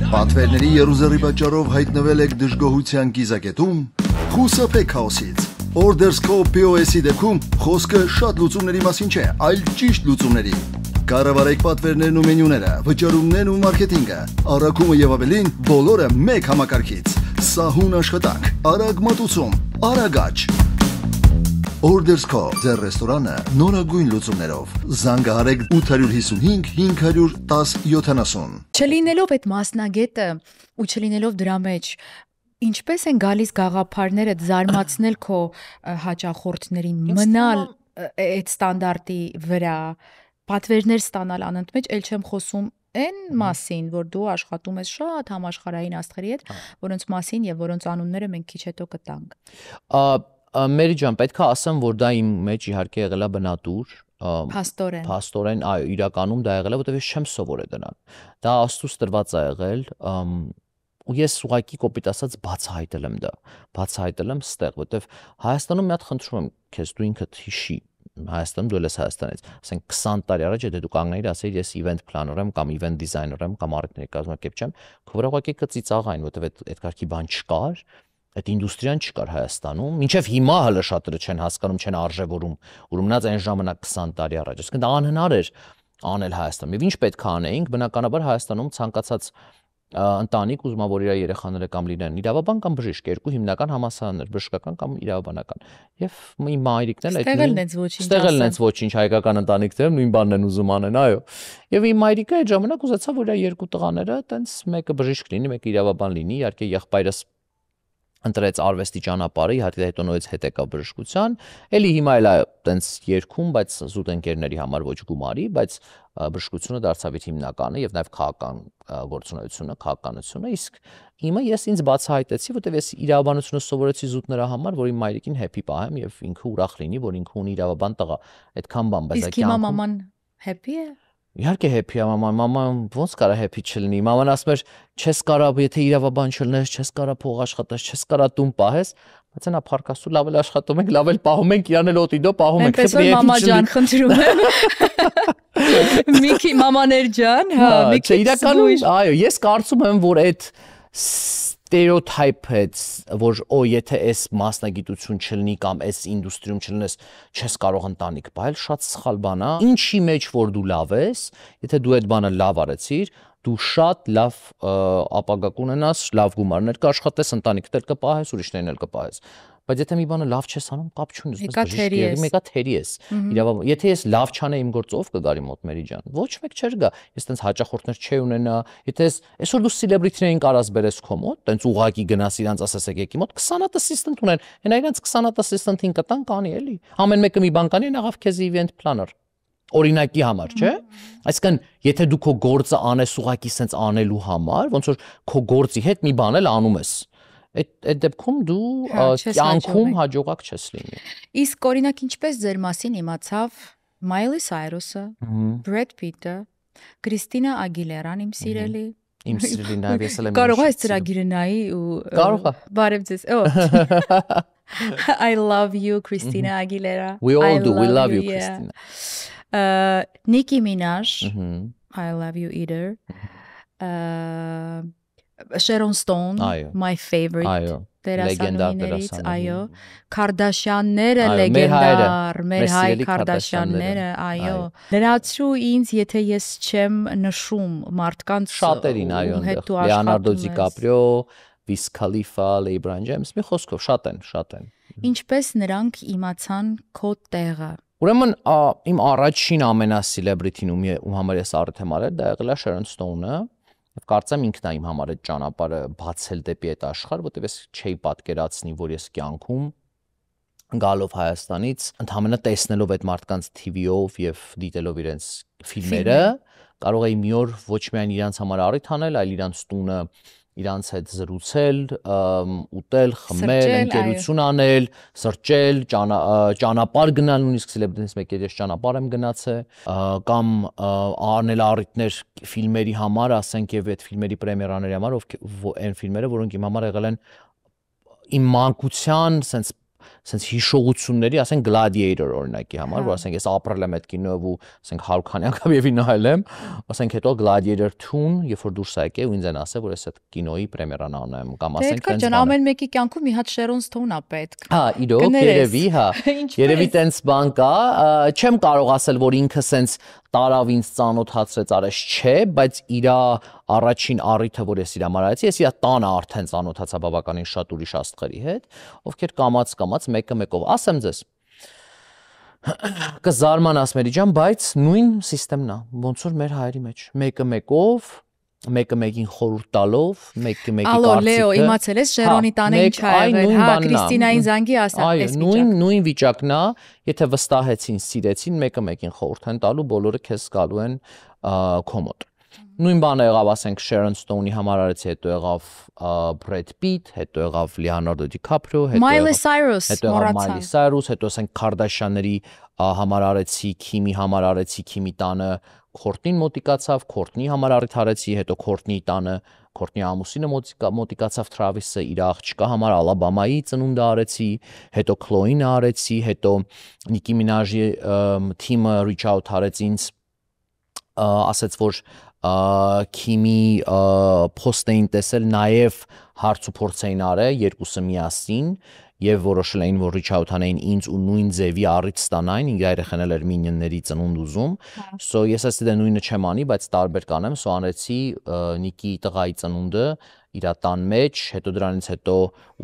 Պատվերների երուզերի պատճառով հայտնվել եք դժգոհության գիզակետում, խուսափեք քաոսից։ Ordersco POS-ի դեպքում խոսքը շատ լուծումների մասին չէ, այլ ճիշտ լուծումների։ Կառավարեք պատվերներն ու մենյուները, վճարումներն ու մարքեթինգը, առաքումը եւ ավելին, բոլորը մեկ համակարգից։ Սահուն աշխատանք, արագ մատուցում, արագաճ։ Ordersco ձեր ռեստորանը նորագույն լուծումներով։ Զանգահարեք 855 510 70։ Չլինելով այդ մասնագետը ու չլինելով դրա մեջ, ինչպես են գալիս գաղափարները զարմացնել քո հաճախորդներին, մնալ այդ ստանդարտի վրա, պատվերներ ստանալ անընդմեջ, ել չեմ խոսում այն մասին, որ դու աշխատում ես շատ համաշխարհային աստղերի հետ, որոնց մասին եւ որոնց անունները մենք քիչ հետո կտանք։ Մերի ջան, պետք է ասեմ, որ դա իմ մեջ իհարկե եղել է բնատուր, փաստորեն, այո, իրականում դա եղել է, որտեղ ես չեմ սովորել դրան։ Դա աստուց տրված է եղել, ու ես ուղղակի կոպիտ ասած բացահայտել եմ դա, բացահայտել եմ ստեղ, որտեղ Հայաստանում մի հատ խնդրում եմ քեզ, դու ինքդ հիշի, Հայաստանում դու ես Հայաստանից, ասենք 20 տարի առաջ եթե դու կանգնեիր ասեիր ես event planner եմ կամ event designer եմ կամ առիթների կազմակերպիչ եմ, քո վրա ուղղակի կծիծաղային, որտեղ այդ կարգի բան չկար։ Այդ ինդուստրիան չկար Հայաստանում, մինչև հիմա հələ շատերը չեն հասկանում, չեն արժևորում, ու մնաց այն ժամանակ 20 տարի առաջ, այսինքն դա անհնար էր անել Հայաստանում։ Եվ ինչ պետք է անեինք, բնականաբար Հայաստանում ցանկացած ընտանիք ուզում է որ իր երեխաները կամ լինեն իրավաբան կամ բժիշկ, երկու հիմնական համալսարաններ, բժշկական կամ իրավաբանական։ Եւ իմ մայրիկն էլ այդտեղ էլ նենց ոչինչ հայկական ընտանիքները նույն բանն են ուզում անեն, այո։ Եվ իմ մայրիկը այդ ժամանակ ուզեցավ որ իր երկու տղաները տենց մեկը բժիշկ լինի, մեկը իրավաբան լինի, իհարկե եղբայրս ընտրեց արվեստի ճանապարհը, իհարկե հետո նորից հետ եկավ բժշկության, էլի հիմա էլ է տենց երկում, բայց զուտ ընկերների համար ոչ գումարի, բայց բժշկությունը դարձավ իր հիմնականը եւ նաեւ քաղաքական գործունեությունը, քաղաքականությունը, իսկ հիմա ես ինձ բացահայտեցի, որտեղ ես իրավաբանությունը սովորեցի զուտ նրա համար, որ իմ մայրիկին happy պահեմ եւ ինքը ուրախ լինի, որ ինքը ունի իրավաբան տղա, այդքան բան, բայց իսկ հիմա մաման happy է։ Իհարկե happy է մաման ոնց կարա happy չլինի։ Մաման ասում էր, չես կարա, եթե իրավաբան չլնես, չես կարա փող աշխատես, չես կարա տուն պահես, բայց այնա փարկասու լավ էլ աշխատում ենք, լավ էլ պահում ենք, իրան էլ օտիդո պահում ենք։ Այնպես որ մամա ջան, խնդրում եմ։ Միքի մամաներ ջան, հա, մի քիչ։ Իրականում, այո, ես կարծում եմ, որ այդ stereotype-ը, որ եթե այս մասնագիտություն չլինի կամ այս ինդուստրիում չլինես, չես կարող ընտանիք պահել, շատ սխալ բան է։ Ինչի մեջ որ դու լավ ես, եթե դու այդ բանը լավ արեցիր, դու շատ լավ ապագա կունենաս, լավ գումարներ կաշխատես, ընտանիքդ էլ կպահես, ուրիշներին էլ կպահես։ Բայց եթե մի բանը լավ չես անում, կապ չունի, մեկա թերի ես։ Իրավաբան, եթե ես լավ չանեի իմ գործը, ով կգարի մոտ Մերի ջան։ Ոչ մեկ չէր գա։ Ես տենց հաճախորդներ չէի ունենա։ Եթե այսօր դու սելեբրիթիներին կարաս բերես քո մոտ, տենց ուղակի գնաս իրանց ասես եկի մոտ 20 assistant ունեն։ Հենա իրանց 20 assistant-ին կտան կանի էլի։ Ամեն մեկը մի բան կանի, աղավ քեզ event planner։ Օրինակի համար, չէ՞։ Այսինքն, եթե դու քո գործը անես ուղակի սենց անելու համար, ոնց որ քո գործի հետ մի բան էլ անում ես, այդ դեպքում դու կյանքում հաջողակ չես լինի։ Իսկ օրինակ ինչպես ձեր մասին իմացավ Miley Cyrus-ը, Brad Pitt-ը, Christina Aguilera-ն իմ սիրելի։ Իմ սիրելի նաև ես էլ եմ։ Կարող ես ծրագիրը նայի ու Կարող է։ Բարև ձեզ։ I love you Christina Aguilera. We all do. We love you Christina. Nicki Minaj. I love you either. Sharon Stone, my favorite. Դերասանուհիներից, այո, Քարդաշյանները լեգենդար, մեր հայ Քարդաշյանները, այո։ Լրացրու ինձ, եթե ես չեմ նշում մարդկանց շատերին, այո, Լեոնարդո Դիկապրիո, Wiz Khalifa, LeBron James, մի խոսքով շատ են։ Ինչպես նրանք իմացան քո տեղը։ Ուրեմն իմ առաջին ամենասելեբրիթին ում համար ես առիթ եմ արել, դա եղել է Sharon Stone-ը։ Եվ կարծեմ ինքն է իմ համար այդ ճանապարհը բացել դեպի այդ աշխարհ, որտեղ ես չէի պատկերացնի, որ ես կյանքում գալով Հայաստանից, ընդհանրապես տեսնելով այդ մարդկանց TV-ով եւ դիտելով իրենց ֆիլմերը, կարող էի մի օր ոչ միայն իրանց համար առիթ անել, այլ իրանց տունը իրանց հետ զրուցել, ուտել, խմել, ընկերություն անել, սրճել, ճանապարհ գնալ, նույնիսկ սելեբրիտիից մեկի հետ ճանապարհ եմ գնացել, կամ անել առիթներ ֆիլմերի համար, ասենք եւ այդ ֆիլմերի պրեմիերաների համար, այն ֆիլմերը, որոնք իմ համար եղել են իմ մանկության sense հիշողությունների, ասենք Gladiator օրինակի համար, որ ասենք ես ապրել եմ այդ կինոյով ու ասենք 100 քանի անգամ եւի նայել եմ, ասենք հետո Gladiator 2-ն, երբ որ դուրս եկե ու ինձ են ասել, որ ես այդ կինոյի պրեմիերան անեմ կամ ասենք տենց բան։ Ամեն մեկի կյանքում մի հատ Sharon Stone-ա պետք։ Հա, իրոք, երևի, հա։ Երևի տենց բան կա, չեմ կարող ասել, որ ինքը sense տարավ ինձ ծանոթացրեց արես, չէ, բայց իրա առաջին առիթը, որ ես իրա մարացի, ես իրա տանը արդեն ծանոթացա բավականին շատ ուրիշ աստղերի հետ, ովքեր կամաց մեկը մեկով, ասեմ ձեզ, կզարմանաս Մերի ջան, բայց նույն սիստեմն է, ոնց որ մեր հայերի մեջ, մեկը մեկով, մեկը մեկին խորհուրդ տալով, մեկը մեկի կարծիքը։ Ալո, Լեո, իմացել ես Շերոնի տանը ինչ ա եղել, հա, Քրիստինային զանգի ասա, այս վիճակն։ Նույն վիճակն է, եթե վստահեցին, սիրեցին, մեկը մեկին խորհուրդ են տալու, բոլորը քեզ գալու են քո մոտ։ Նույն բանը եղավ, ասենք Sharon Stone-ի համար արեցի, հետո եղավ Brad Pitt, հետո եղավ Leonardo DiCaprio, Miley Cyrus, Miley Cyrus, հետո ասենք Kardashian-ների համար արեցի, Kim-ի համար արեցի, Kim-ի տանը Քորտնին մոտիկացավ, Քորտնի համար առիթ արեցի, հետո Քորտնի տանը, Քորտնի ամուսինը մոտիկացավ Travis-ը իր աղջկա համար Ալաբամայի ծնունդը արեցի, հետո Khloe-ն արեցի, հետո Nicki Minaj-ի թիմը reach out արեց ինձ, ասաց որ Kim-ի post էին տեսել, նաև հարց ու փորձ էին արել, երկուսը միասին եւ որոշել էին, որ reach out անեին ինձ ու նույն ձևի առիթ ստանային, իր երեխանել էր մինյոնների ծնունդ ուզում, so ես ասեցի դե նույնը չեմ անի, բայց տարբեր կանեմ, so անեցի Նիկի տղայի ծնունդը իր տան մեջ, հետո դրանից հետո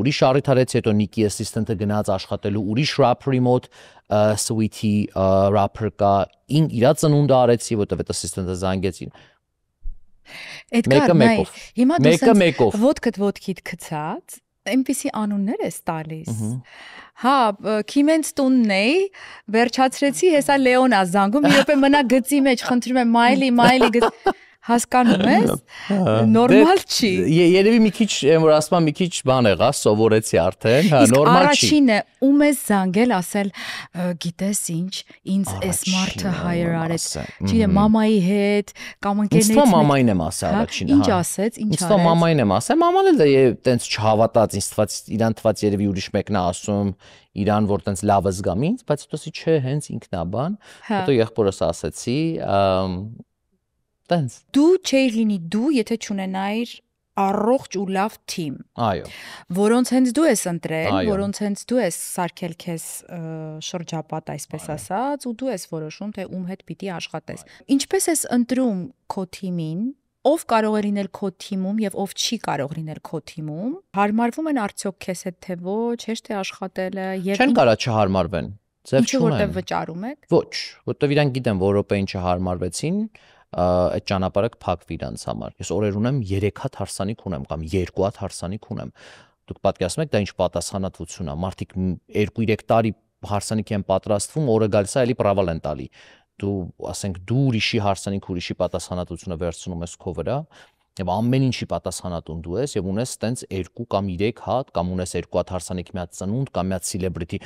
ուրիշ առիթ արեցի, հետո Նիկի assistant-ը գնաց աշխատելու ուրիշ rapper-ի մոտ, Sweetie rapper կա, իր ծնունդը արեցի, որտեղ այդ assistant-ը զանգեցին։ Էդգար, նայ, հիմա դու մեկով ոտքդ ոտքիդ գցած, այնպիսի անուններ ես տալիս։ Հա, Քիմենց տունն էի, վերջացրեցի, հեսա Լեոն ա զանգում, մի րոպե մնա գծի մեջ, խնդրում եմ Miley գծ հասկանում ես, նորմալ չի։ Երևի մի քիչ, որ ասում եմ մի քիչ բան եղա, սովորեցի արդեն, հա, նորմալ չի։ Իսկ առաջինը ում ես զանգել, ասել, գիտես ինչ, ինձ էս մարդը hire արեց, չգիտեմ, մամայի հետ, կամ ընկերներից։ Ինձ թվում մամային եմ ասել առաջինը, հա։ Ինչ ասեց, ինչ արեց։ Ինձ թվում մամային եմ ասել, մաման էլ տենց չհավատաց, ինձ թված իրան թված երևի ուրիշ մեկն է ասում, իրան որ տենց լավը զգամ ինձ, բայց հետո ասի չէ, հենց ինքն է բան։ Հետո եղբորս ասեցի, տենց։ Դու չէիր լինի դու, եթե չունենայիր առողջ ու լավ թիմ։ Այո։ Որոնց հենց դու ես ընտրել, որոնց հենց դու ես սարքել քեզ շրջապատ, այսպես ասած, ու դու ես որոշում, թե ում հետ պիտի աշխատես։ Ինչպես ես ընտրում քո թիմին, ով կարող է լինել քո թիմում եւ ով չի կարող լինել քո թիմում, հարմարվում են արդյոք քեզ հետ թե ոչ, հեշտ է աշխատելը եւ Չեն կարա չհարմարվեն։ Ձև ինչու որտեղ չունեն։ վճարում եք։ Ոչ, որտեվ իրանք գիտեն, որ րոպեին չհարմարվեցին, այդ ճանապարհը կփակվի իրանց համար։ Ես օրեր ունեմ 3 հատ հարսանիք ունեմ կամ 2 հատ հարսանիք ունեմ։ Դուք պատկերացնում եք դա ինչ պատասխանատվություն է։ Մարդիկ 2-3 տարի հարսանիք են պատրաստվում, օրը գալիս է էլի պրավալ են տալի։ Դու, ասենք, դու ուրիշի հարսանիք, ուրիշի պատասխանատվությունը վերցնում ես քո վրա, եւ ամեն ինչի պատասխանատուն դու ես եւ ունես տենց 2 կամ 3 հատ կամ ունես 2 հատ հարսանիք մի հատ ծնունդ կամ մի հատ celebrity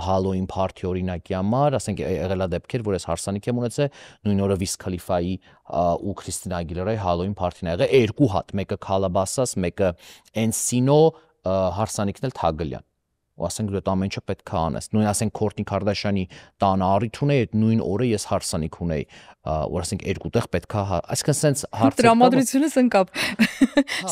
Halloween party օրինակի համար, ասենք եղել է դեպքեր, որ ես հարսանիք եմ ունեցել նույն օրը Wiz Khalifa-ի ու Christina Aguilera-ի Halloween party-ն ա եղել 2 հատ, մեկը Calabasas, մեկը Encino հարսանիքն էլ Թագլյան։ Ու ասենք դու այդ ամեն ինչը պետք է անես։ Նույն ասենք Քորտնի Քարդաշյանի տանը առիթ ունեի, այդ նույն օրը ես հարսանիք ունեի, որ ասենք 2 տեղ պետք է, այսինքն սենց հարցը տրամադրությունս ընկավ։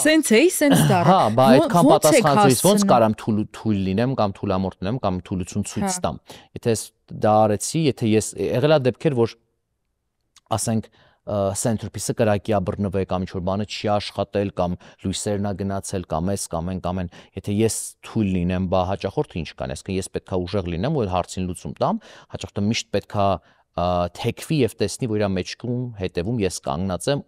Սենց էի, սենց դառա։ Հա, բա այդքան պատասխանատվից ոնց կարամ թույլ լինեմ կամ թույլամորթ լինեմ կամ թույլություն ցույց տամ։ Եթե ես դա արեցի, եթե ես եղել է դեպքեր, որ ասենք centerpiece-ը կրակի է բռնվել կամ ինչ-որ բանը չի աշխատել կամ լույսերն ա գնացել կամ էս կամ այն, եթե ես թույլ լինեմ, բա հաճախորդը ինչ կան, այսինքն ես պետքա ուժեղ լինեմ ու այդ հարցին լուծում տամ, հաճախորդը միշտ պետքա թեքվի եւ տեսնի, որ իր մեջքում հետևում ես կանգնած եմ,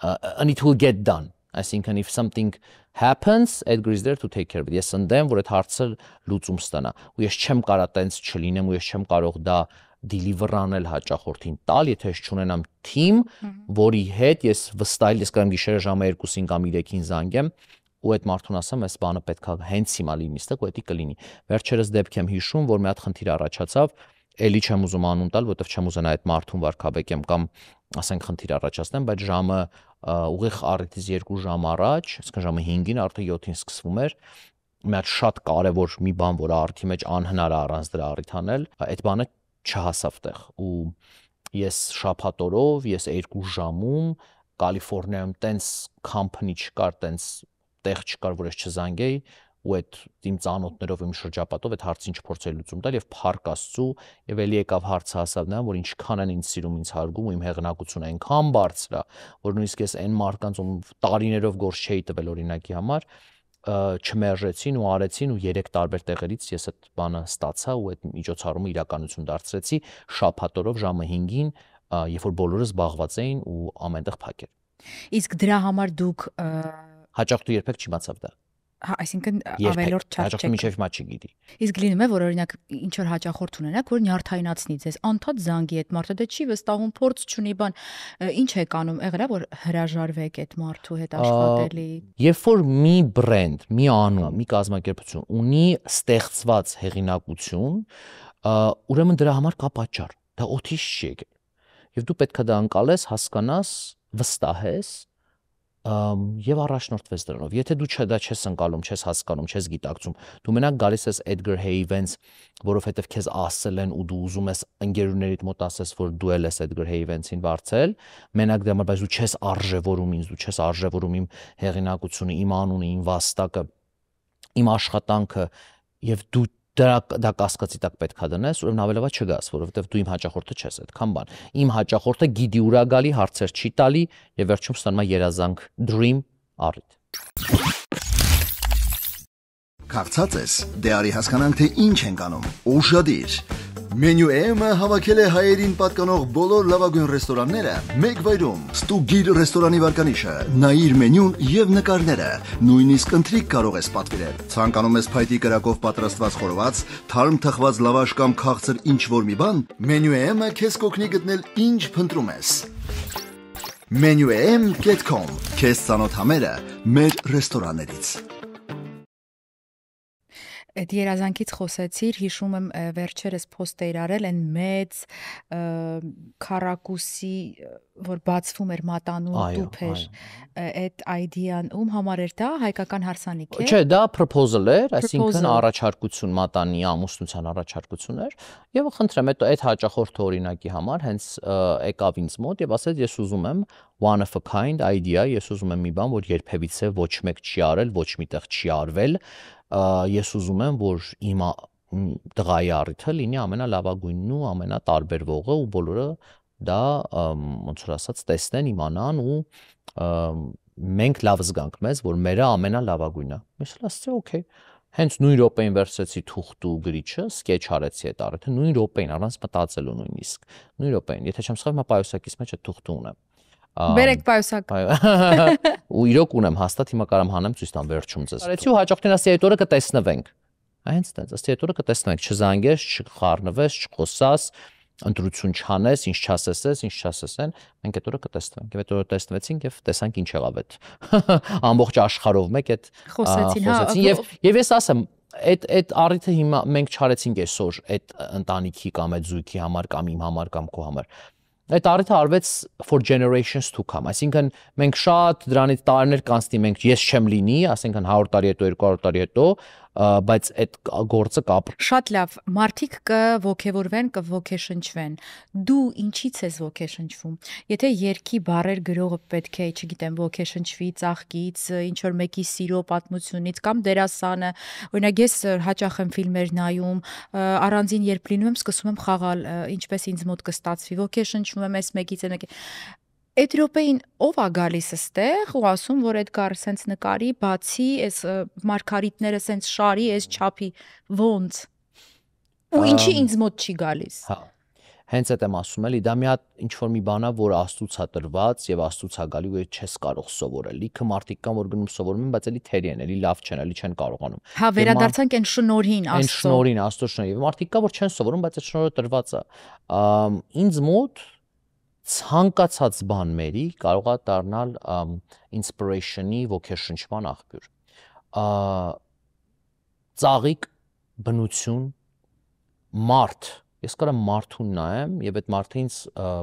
and it will get done. Այսինքն if something happens, Edgar is there to take care of it. Ես ընդեմ, որ այդ հարցը լուծում ստանա։ Ու ես չեմ կարա տենց չլինեմ, ու ես չեմ կարող դա deliver անել հաճախորդին տալ, եթե ես չունենամ թիմ, որի հետ ես վստահ ես կարող եմ գիշերը ժամը 2-ին կամ 3-ին զանգեմ ու այդ մարդուն ասեմ, այս բանը պետք է հենց հիմա լինի, ստեղ ու դա կլինի։ Վերջերս դեպք եմ հիշում, որ մի հատ խնդիր առաջացավ, էլի չեմ ուզում անուն տալ, որովհետև չեմ ուզենա այդ մարդուն վարկաբեկեմ կամ ասենք խնդիր առաջացնեմ, բայց ժամը ուղիղ առիթից 2 ժամ առաջ, այսինքն ժամը 5-ին, արդեն 7-ին սկսվում էր, մի հատ շատ կարևոր մի բան, որ արդի մեջ անհնար է առանց դրա առիթ անել, այդ բանը չհասավ տեղ ու ես շաբաթօրով, ես 2 ժամում Կալիֆոռնիայում տենց company չկար, տենց տեղ չկար, որ ես չզանգեի ու այդ իմ ծանոթներով իմ շրջապատով այդ հարցին չփորձեի լուծում տալ եւ փառք Աստծո եւ էլի եկավ հարցը հասավ նրան, որ ինչքան են ինձ սիրում, ինձ հարգում ու իմ հեղինակությունը այնքան բարձր է, որ նույնիսկ ես այն մարդկանց ում տարիներով գործ չէի տվել օրինակի համար չմերժեցին ու արեցին ու 3 տարբեր տեղերից ես այդ բանը ստացա ու այդ միջոցառումը իրականություն դարձրեցի շաբաթօրով ժամը 5-ին, երբ որ բոլորը զբաղված էին ու ամենտեղ փակ էր։ Իսկ դրա համար դուք հաճախ երբեք չիմացավ դա։ Հա, այսինքն ավելորդ չարժեք։ Հաճախ մինչև հիմա չգիտի։ Իսկ լինում է, որ օրինակ ինչ որ հաճախորդ ունենաք, որ նյարդայնացնի ձեզ, անդադ զանգի այդ մարդը, դա չի վստահում, փորձ չունի, բան, ինչ եք անում, եղել է որ հրաժարվեք այդ մարդու հետ աշխատելի։ Երբ որ մի բրենդ, մի անուն, մի կազմակերպություն ունի ստեղծված հեղինակություն, ուրեմն դրա համար կա պատճառ։ Դա օթից չի եկել։ Եվ դու պետք է դա անցալես, հասկանաս, վստահես եւ առաջնորդվես դրանով։ Եթե դու դա չես ընկալում, չես հասկանում, չես գիտակցում, դու մենակ գալիս ես Edgar Havens, որովհետեւ քեզ ասել են ու դու ուզում ես ընկերուներիդ մոտ ասես, որ դու ես Edgar Havens-ին վարձել, մենակ դրա համար, բայց դու չես արժևորում ինձ, դու չես արժևորում իմ հեղինակությունը, իմ անունը, իմ վաստակը, իմ աշխատանքը եւ դու դա կասկածի տակ պետք է դնես, ուրեմն ավելովա չգաս, որովհետև դու իմ հաճախորդը չես, այդքան բան։ Իմ հաճախորդը գիտի ուրա գալի, հարցեր չի տալի եւ վերջում ստանում է երազանք dream առիթ։ Քաղցած ես, դե արի հասկանանք թե ինչ ենք անում։ Ուշադիր։ Menu M-ը հավաքել է հայերին պատկանող բոլոր լավագույն ռեստորանները մեկ վայրում։ Ստուգիր ռեստորանի վարկանիշը, նայիր մենյուն եւ նկարները, նույնիսկ ընթրիք կարող ես պատվիրել։ Ցանկանում ես փայտի կրակով պատրաստված խորոված, թարմ թխված լավաշ կամ քաղցր ինչ-որ մի բան, Menu M-ը քեզ կօգնի գտնել ինչ փնտրում ես։ menum.com Քեզ ծանոթ համերը մեր ռեստորաններից։ Այդ երազանքից խոսեցիր, հիշում եմ վերջերս post էիր արել այն մեծ քառակուսի, որ բացվում էր մատանու տուփեր, այդ idea-ն ում համար էր դա, հայկական հարսանիք է։ Չէ, դա proposal էր, այսինքն առաջարկություն մատանի ամուսնության առաջարկություն էր, եւ խնդրեմ այդ հաճախորդը օրինակի համար հենց եկավ ինձ մոտ եւ ասեց ես ուզում եմ one of a kind idea, ես ուզում եմ մի բան, որ երբևիցե ոչ մեկ չի արել, ոչ միտեղ չի արվել, ես ուզում եմ, որ իմ տղայի առիթը լինի ամենալավագույնն ու ամենատարբերվողը ու բոլորը դա ոնց որ ասած տեսնեն, իմանան ու մենք լավ զգանք մեզ, որ մերը ամենալավագույնն է։ Ես ասացի, օքեյ։ Հենց նույն րոպեին վերցրեցի թուղթ ու գրիչը, սկեչ արեցի այդ առիթը, նույն րոպեին առանց մտածելու նույնիսկ։ Նույն րոպեին, եթե չեմ սխալվում, պայուսակից մեջ այդ թուղթը ունեմ։ Բերեք պայուսակ։ Ու իրոք ունեմ, հաստատ հիմա կարամ հանեմ ցույց տամ վերջում ձեզ։ Արեցի ու հաջորդին ասի այդ օրը կտեսնվենք։ Հենց այդպես, ասի այդ օրը կտեսնվենք, չզանգես, չխառնվես, չխոսաս, ընտրություն չանես, ինչ չասես, ինչ չասեն, մենք այդ օրը կտեսնվենք։ Եվ այդ օրը տեսնվեցինք եւ տեսանք ինչ եղավ այդ ամբողջ աշխարհով մեկ այդ խոսեցին, եւ ես ասեմ, այդ առիթը հիմա մենք չարեցինք այսօր այդ ընտանիքի կամ այդ զույգի համար կամ իմ համար կամ քո համար։ Այդ առիթը արվեց for generations to come, այսինքն մենք շատ դրանից տարիներ կանցնի, մենք ես չեմ լինի, ասենք 100 տարի հետո, 200 տարի հետո, բայց այդ գործը կապ։ Շատ լավ, մարդիկ կոգևորվեն, կոգեշնչվեն։ Դու ինչից ես ոգեշնչվում։ Եթե երկի բառեր գրողը պետք է, չգիտեմ, ոգեշնչվի ծաղկից, ինչ որ մեկի սիրո պատմությունից կամ դերասանը, օրինակ ես հաճախ եմ ֆիլմեր նայում, առանձին երբ լինում եմ, սկսում եմ խաղալ, ինչպես ինձ մոտ կստացվի, ոգեշնչվում եմ այս մեկից այն մեկի։ Այդ րոպեին ով է գալիս այստեղ ու ասում, որ Էդգար սենց նկարի, բացի այս մարգարիտները սենց շարի, այս չափի ոնց։ Ու ինչի ինձ մոտ չի գալիս։ Հա։ Հենց այդ եմ ասում էլի, դա մի հատ ինչ որ մի բան է, որ Աստծուց է տրված եւ Աստծուց է գալի ու չես կարող սովորել։ Լիքը մարդիկ կան, որ գնում սովորում են, բայց էլի թերի են, էլի լավ չեն, էլի չեն կարողանում։ Հա, վերադարձանք այն շնորհին Աստծո։ Այն շնորհին, Աստծո շնորհին։ Եվ մարդիկ կա, որ չեն սովորում, բայց այդ շնորհը տրված է։ Ինձ մոտ ցանկացած բան մերի կարող է դառնալ inspiration-ի ոգեշնչման աղբյուր։ Ծաղիկ, բնություն, մարդ, ես կարամ մարդուն նայեմ եւ այդ մարդը ինձ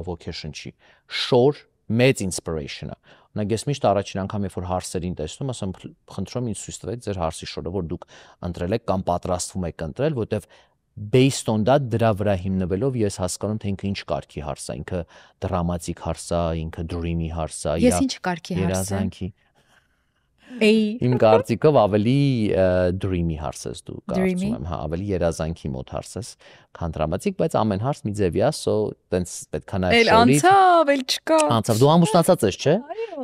ոգեշնչի։ Շոր, մեծ inspiration-ը։ Օրինակ ես միշտ առաջին անգամ երբ որ հարսերին տեսնում, ասեմ, խնդրում ինձ ցույց տվեք ձեր հարսի շորը, որ դուք ընտրել եք կամ պատրաստվում եք ընտրել, որտեվ based on that դրա վրա հիմնվելով ես հասկանում թե ինքը ինչ կարգի հարս է, ինքը դրամատիկ հարս է, ինքը dreamy հարս է, ես ինչ կարգի հարս երազանքի։ Էй Իմ կարծիքով ավելի dreamy հարս ես դու, կարծում եմ, հա, ավելի երազանքի մոտ հարս ես, քան դրամատիկ, բայց ամեն հարս մի ձևի է, so տենց պետքա նայ շորի։ Անցավ, էլ չկա։ Անցավ, դու ամուսնացած ես, չէ։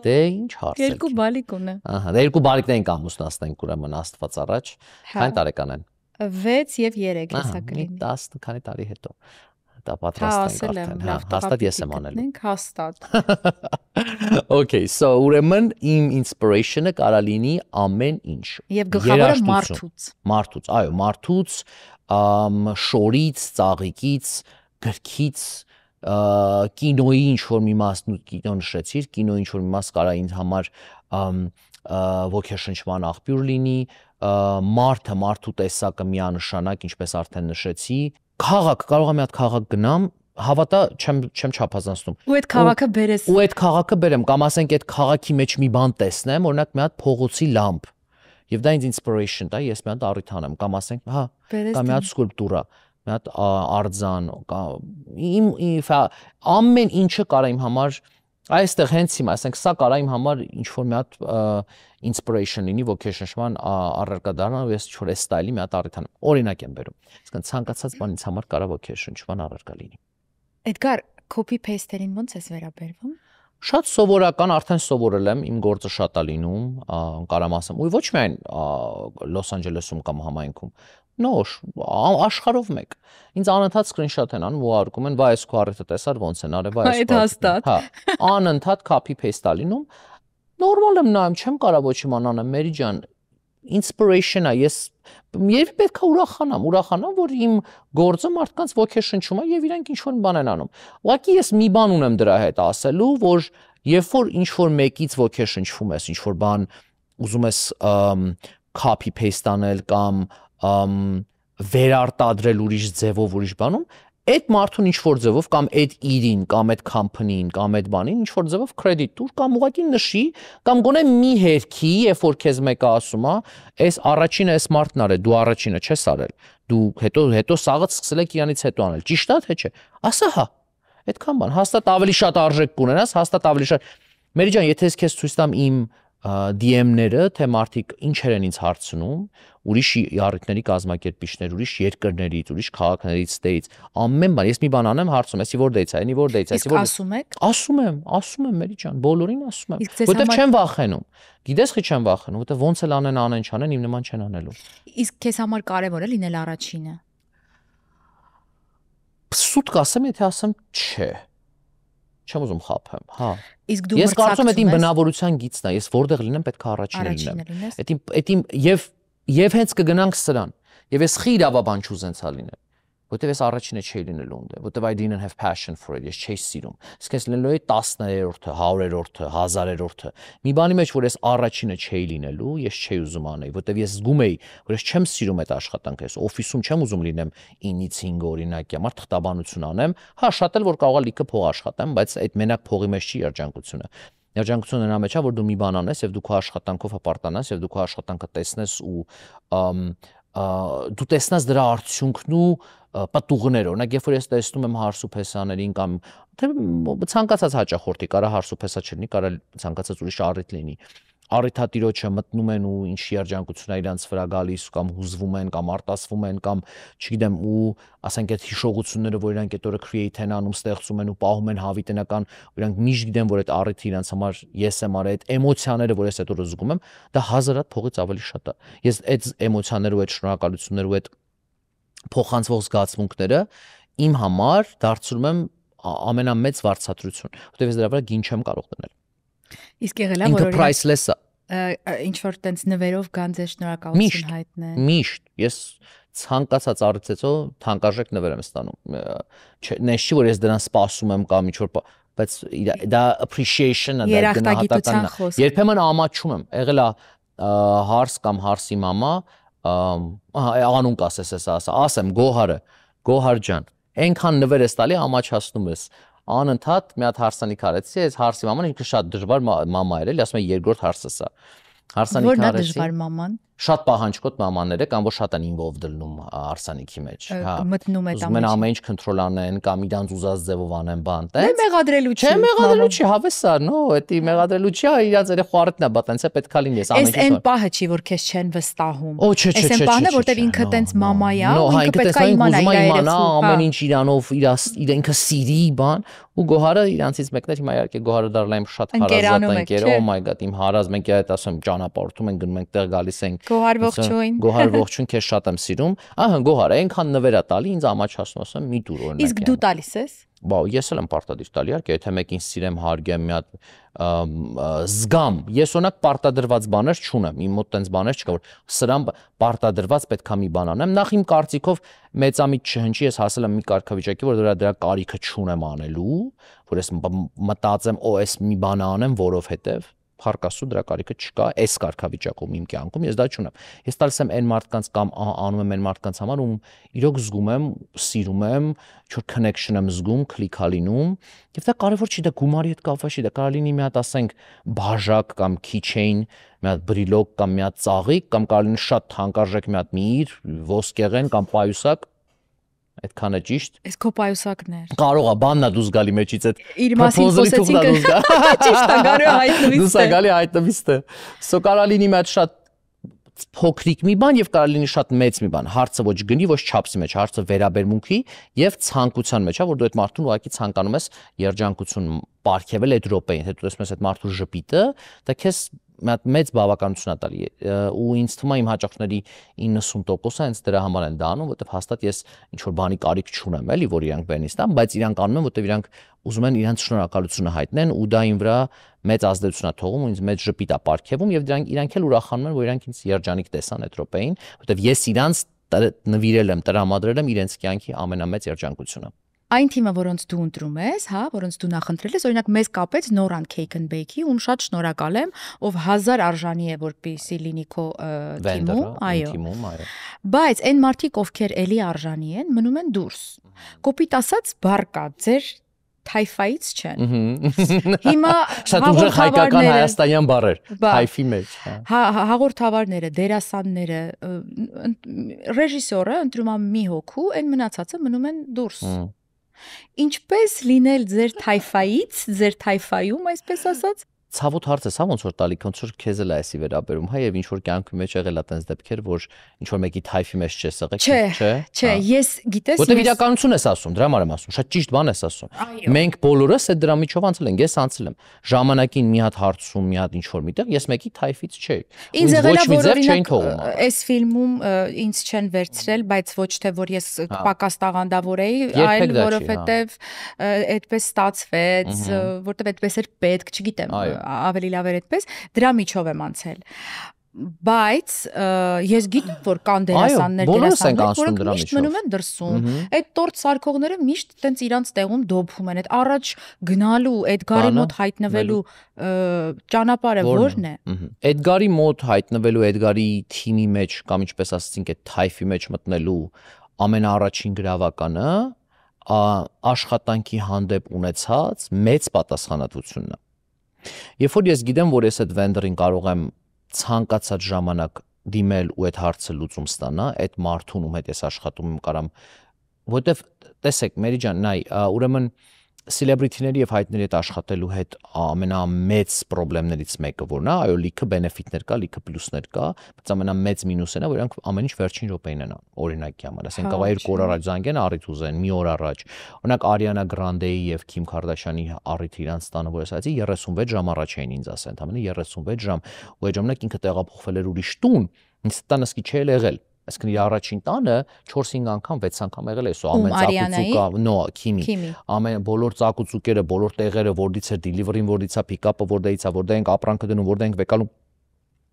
Դե ինչ հարց է։ Երկու բալիկ ունեմ։ Ահա, դե երկու բալիկներին կամուսնացնենք ուրեմն Աստված առաջ։ Քանի տարեկան են։ 6 եւ 3 հեսա կլինի։ 10 քանի տարի հետո դա պատրաստ ենք արդեն, հա, հաստատ ես եմ անելու։ Հաստատ։ Okay, so ուրեմն իմ inspiration-ը կարա լինի ամեն ինչ։ Եվ գլխավորը մարդուց։ Մարդուց, այո, մարդուց, շորից, ծաղիկից, գրքից, կինոյի ինչ որ մի մասն ու կինո նշեցիր, կինոյի ինչ որ մի մաս կարա ինձ համար ոգեշնչման աղբյուր լինի, մարդը, մարդու տեսակը միանշանակ, ինչպես արդեն նշեցի, քաղաք, կարող եմ մի հատ քաղաք գնամ, հավատա չեմ չափազանցնում։ Ու այդ քաղաքը բերես։ Ու այդ քաղաքը բերեմ, կամ ասենք այդ քաղաքի մեջ մի բան տեսնեմ, օրինակ մի հատ փողոցի լամպ։ Եվ դա ինձ inspiration տա, ես մի հատ առիթ անեմ, կամ ասենք, հա, կամ մի հատ սկուլպտուրա, մի հատ արձան, ամեն ինչը կարա իմ համար այստեղ հենց հիմա, ասենք, սա կարա իմ համար ինչ որ մի հատ inspiration լինի, vocation-շման առարկա դառնա, ու ես ինչ որ այս ստայլի մի հատ առիթ անեմ։ Օրինակ եմ բերում։ Այսինքն ցանկացած բան ինձ համար կարա vocation-շման առարկա լինի։ Էդգար, copy paste-երին ոնց ես վերաբերվում։ Շատ սովորական, արդեն սովորել եմ, իմ գործը շատ է լինում, կարամ ասեմ, ու ոչ միայն Լոս Անջելեսում կամ համայնքում, նոր, աշխարհով մեկ։ Ինձ անընդհատ screenshot են անում ու արկում են, վայ, այս քո առիթը տեսար ոնց են արել, վայ, այս հաստատ։ Հա, անընդհատ copy paste է լինում։ Նորմալ եմ նայում, չեմ կարող ոչ իմանալ անեմ, Մերի ջան, inspiration է, ես երբ պետք է ուրախանամ, որ իմ գործը մարդկանց vocation-շում է եւ իրանք ինչ որ բան են անում։ Ուղղակի ես մի բան ունեմ դրա հետ ասելու, որ երբ որ ինչ որ մեկից vocation-շվում ես, ինչ որ բան ուզում ես copy paste անել կամ վերարտադրել ուրիշ ձևով, ուրիշ բանում, այդ մարդուն ինչ որ ձևով կամ այդ իրին, կամ այդ company-ին, կամ այդ բանին ինչ որ ձևով credit տուր կամ ուղղակի նշի, կամ գոնե մի հերքի, երբ որ քեզ մեկը ասում է, այս առաջինը այս մարդն արել, դու առաջինը չես արել, դու հետո սաղը սկսել եք իրանից հետո անել, ճիշտ է թե չէ։ Ասա հա, այդքան բան, հաստատ ավելի շատ արժեք կունենաս, հաստատ ավելի շատ։ Մերի ջան, եթե ես քեզ ցույց տամ իմ DM-ները, թե մարդիկ ինչեր են ինձ հարցնում, ուրիշ առիթների կազմակերպիչներ, ուրիշ երկրներից, ուրիշ քաղաքներից դեից, ամեն բան, ես մի բան անեմ, հարցում ես, որ դեից է, որ դեից է, Իսկ ասում եք։ Ասում եմ, Մերի ջան, բոլորին ասում եմ, որտեվ չեմ վախենում։ Գիտես խի չեմ վախենում, որտեվ ոնց էլ անեն չանեն, իմ նման չեն անելու։ Իսկ քեզ համար կարևոր է լինել առաջինը։ Սուտ կասեմ, եթե ասեմ չէ։ Չեմ ուզում խափեմ, հա։ Իսկ դու Ես կարծում եմ, այդ իմ բնավորության գիծն է, ես որտեղ լինեմ, պետք է առաջինը լինեմ։ Այդ եւ հենց կգնանք սրան։ Եվ ես խի իրավաբան չուզենցա լինել, որտեվ ես առաջինը չէի լինելու ունդ, որտեվ I didn't have passion for it, ես չէի սիրում։ Իսկ ես լինելու էի 10-րդը, 100-րդը, 1000-րդը։ Մի բանի մեջ, որ ես առաջինը չէի լինելու, ես չէի ուզում անել, որտեվ ես զգում էի, որ ես չեմ սիրում այդ աշխատանքը, ես օֆիսում չեմ ուզում լինեմ 9-ից 5 օրինակ, համար թղթաբանություն անեմ, հա, շատ էլ որ կարողա լիքը փող աշխատեմ, բայց այդ մենակ փողի մեջ չի երջանկությունը։ Երջանկությունը նրա մեջ է, որ դու մի բան անես եւ դու քո աշխատանքով հպարտանաս եւ դու քո աշխատանքը տեսնես ու դու տեսնես դրա արդյունքն ու պատուղները, օրինակ երբ որ ես տեսնում եմ հարսուփեսաներին կամ ցանկացած հաճախորդի, կարա հարսուփեսա չլինի, կարա ցանկացած ուրիշ առիթ լինի, առիթատիրոջը մտնում են ու ինչ երջանկություն է իրանց վրա գալիս կամ հուզվում են կամ արտասվում են կամ չգիտեմ ու ասենք այդ հիշողությունները, որ իրանք այդ օրը create են անում, ստեղծում են ու պահում են հավիտենական, իրանք միշտ գիտեն, որ այդ առիթը իրանց համար ես եմ արել, այդ էմոցիաները, որ ես այդ օրը զգում եմ, դա 1000 հատ փողից ավելի շատ է։ Ես այդ էմոցիաները ու այդ շնորհակալությունները ու այդ փոխանցվող զգացմունքները իմ համար դարձնում եմ ամենամեծ վարձատրություն, որտեղ ես դրա վրա գին չեմ կարող դնել։ Իսկ եղել է որ priceless ինչ որ տենց նվերով գանձեր շնորհակալություն հայտնեն։ Միշտ ես ցանկացած առիթից թանկարժեք նվեր եմ ստանում։ Նես չի որ ես դրան սպասում եմ կամ ինչ որ, բայց դա appreciation-ը դա գնահատականն է։ Երբեմն ամաչում եմ, եղել է հարս կամ հարսի մամա, անուն կասես ասեմ Գոհար ջան, այնքան նվեր ես տալի ամաչացնում ես։ Անընդհատ մի հատ հարսանիք արեցի, այս հարսի մաման ինքը շատ դժվար մամա էր, էլի, ասում եմ երկրորդ հարսը սա։ Հարսանիք արեցի։ Որն է դժվար մաման։ Շատ պահանջկոտ մամաններ է կամ որ շատ են involved դնում հարսանիքի մեջ, հա։ Մտնում է ամեն ամեն ինչ կոնտրոլ անեն կամ իրանց ուզած ձևով անեն բան, տես։ Մեղադրելու չի։ Չէ, մեղադրելու չի, հավեսա, նո, էդի մեղադրելու չի, իրանց երեք խառտն է, բա տենց է պետքա լինի, ես ամեն ինչ։ Էս այն պահը չի, որ քեզ չեն վստահում։ Օ, չէ, Էս այն պահն է, որտեղ ինքը տենց մամա է, ու ինքը պետքա իմանա իր երեխու, ամեն ինչ իրանով, ինքը սիրի բան, ու Գոհարը իրանցից մեկն էր, հիմա իհարկե Գոհարը դառնա իմ շատ հարազատ ընկեր, oh my god, իմ հարազ, մենք այդ ասում ճանապարհորդում ենք, գնում ենք տեղ գալիս ենք։ Գոհար ողջույն։ Գոհար ողջույն, քեզ շատ եմ սիրում։ Ահա Գոհարը այնքան նվեր է տալի, ինձ ամաչացնում, ասում մի տուր օրինակ։ Իսկ դու տալիս ես։ Բա ես էլ եմ պարտադիր տալի, իհարկե, եթե մեկին սիրեմ, հարգեմ, մի հատ զգամ, ես օրինակ պարտադրված բաներ չունեմ, իմ մոտ տենց բաներ չկա, որ սրան պարտադրված պետքա մի բան անեմ, նախ իմ կարծիքով մեծամիտ չհնչի, ես հասել եմ մի կարգավիճակի, որ դրա կարիքը չունեմ անելու, որ ես մտածեմ, այս մի բան անեմ, որովհետև փառք Աստծո դրա կարիքը չկա, այս կարգավիճակում իմ կյանքում ես դա չունեմ։ Ես տալիս եմ այն մարդկանց կամ անում եմ այն մարդկանց համար, ում իրոք զգում եմ, սիրում եմ, ինչ-որ connection եմ զգում, click-ա լինում, եւ դա կարեւոր չի, դա գումարի հետ կապված չի, դա կարող լինի մի հատ ասենք բաժակ կամ keychain, մի հատ բրիլոկ կամ մի հատ ծաղիկ, կամ կարող լինի շատ թանկարժեք մի հատ միր, ոսկեղեն կամ պայուսակ։ Այդքանը ճիշտ։ Այս քո պայուսակն էր։ Կարող է բաննա դուս գալի մեջից այդ իր մասին խոսեցինք։ Ճիշտ է, գարու հայտնվից։ Դուս գալի հայտնվից է։ Սո կարող լինի մի հատ շատ փոքրիկ մի բան եւ կարող լինի շատ մեծ մի բան։ Հարցը ոչ գնի, ոչ չափսի մեջ, հարցը վերաբերմունքի եւ ցանկության մեջ է, որ դու այդ մարդուն ուղղակի ցանկանում ես երջանկություն պարգևել այդ րոպեին, թե դու տեսնում ես այդ մարդու ժպիտը, դա քեզ մեծ բավականություն է տալի ու ինձ թվում է իմ հաճախների 90%-ը հենց դրա համար են դա անում, որովհետև հաստատ ես ինչ որ բանի կարիք չունեմ, էլի, որ իրանք բերնից տան, բայց իրանք անում են, որովհետև իրանք ուզում են իրանք շնորհակալությունը հայտնեն ու դա իմ վրա մեծ ազդեցություն է թողում ու ինձ մեծ ժպիտ է պարգևում եւ իրանք էլ ուրախանում են, որ իրանք ինձ երջանիկ տեսան այդ րոպեին, որովհետև ես իրանք նվիրել եմ, տրամադրել եմ իրենց կյանքի ամենամեծ երջանկությունը։ Այն թիմը, որոնց դու ընտրում ես, հա, որոնց դու նախընտրել ես, օրինակ մեզ կապեց Նորան Cake and Bake-ի, ում շատ շնորհակալ եմ, ով 1000 արժանի է, որպեսզի լինի քո թիմում, այո։ Բայց այն մարդիկ, ովքեր էլի արժանի են, մնում են դուրս։ Կոպիտ ասած, բառ կա, ձեր թայֆայից չեն։ Հիմա շատ ուժեղ հայկական հայաստանյան բառեր, թայֆի մեջ, հա։ Հաղորդավարները, դերասանները, ռեժիսորը ընտրում է մի հոգու, այն մնացածը մնում են դուրս։ Ինչպես լինել ձեր թայֆայից, ձեր թայֆայում, այսպես ասած։ ցավոտ հարց է, ոնց որ տալիք, ոնց որ քեզ էլ այսի վերաբերում, հա, եւ ինչ որ կյանքի մեջ եղել է տենց դեպքեր, որ ինչ որ մեկի թայֆի մեջ չես եղել, չէ, ես գիտես, որտեղ իրականություն ես ասում, դրա համար եմ ասում, շատ ճիշտ բան ես ասում։ Մենք բոլորս այդ դրա միջով անցել ենք, ես անցել եմ։ Ժամանակին մի հատ հարցում, մի հատ ինչ որ միտեղ, ես մեկի թայֆից չէի։ Ինձ եղել է, որ օրինակ այս ֆիլմում ինձ չեն վերցրել, բայց ոչ թե որ ես պակաս տաղանդավոր էի, այլ որովհետեւ այդպես ստացվեց, որտեւ այդպես էր պետք, չգիտեմ, ավելի լավ էր այդպես, դրա միջով եմ անցել։ Բայց ես գիտեմ, որ կան դերասաններ, որոնք միշտ մնում են դրսում։ Այդ տորտ սարքողները միշտ տենց իրանց տեղում դոփում են։ Այդ առաջ գնալու, Էդգարի մոտ հայտնվելու ճանապարհը ո՞րն է։ Էդգարի մոտ հայտնվելու, Էդգարի թիմի մեջ կամ ինչպես ասացինք, այդ թայֆի մեջ մտնելու ամենաառաջին գրավականը աշխատանքի հանդեպ ունեցած մեծ պատասխանատվությունն է։ Երբ որ ես գիտեմ, որ ես այդ վենդերին կարող եմ ցանկացած ժամանակ դիմել ու այդ հարցը լուծում ստանա, այդ մարդուն ում հետ ես աշխատում եմ կարամ, որտեվ տեսեք, Մերի ջան, նայ, ուրեմն սելեբրիթիների եւ հայտնիների հետ աշխատելու հետ ամենամեծ խնդիրներից մեկը որն է, այո, լիքը բենեֆիտներ կա, լիքը պլյուսներ կա, բայց ամենամեծ մինուսն է, որ իրանք ամեն ինչ վերջին րոպեին են օրինակի համար, ասենք կարող է 2 օր առաջ զանգեն, առիթ ուզեն, մի օր առաջ։ Օրինակ Արիանա Գրանդեի եւ Քիմ Քարդաշյանի առիթը իրանց տանը, որ ասացի 36 ժամ առաջ էին ինձ ասել, ընդամենը 36 ժամ, ու այդ ժամանակ ինքը տեղափոխվել էր ուրիշ տուն, ինձ տանսկի չէ եղել։ Այսինքն իր առաջին տանը 4-5 անգամ, 6 անգամ եղել է, սո ամեն ծակուցուկը, նո, Քիմի, ամեն բոլոր ծակուցուկերը, բոլոր տեղերը, որից է դիլիվերին, որից է պիկափը, որտեղից է, որտեղ ենք ապրանքը դնում, որտեղ ենք վեկալում,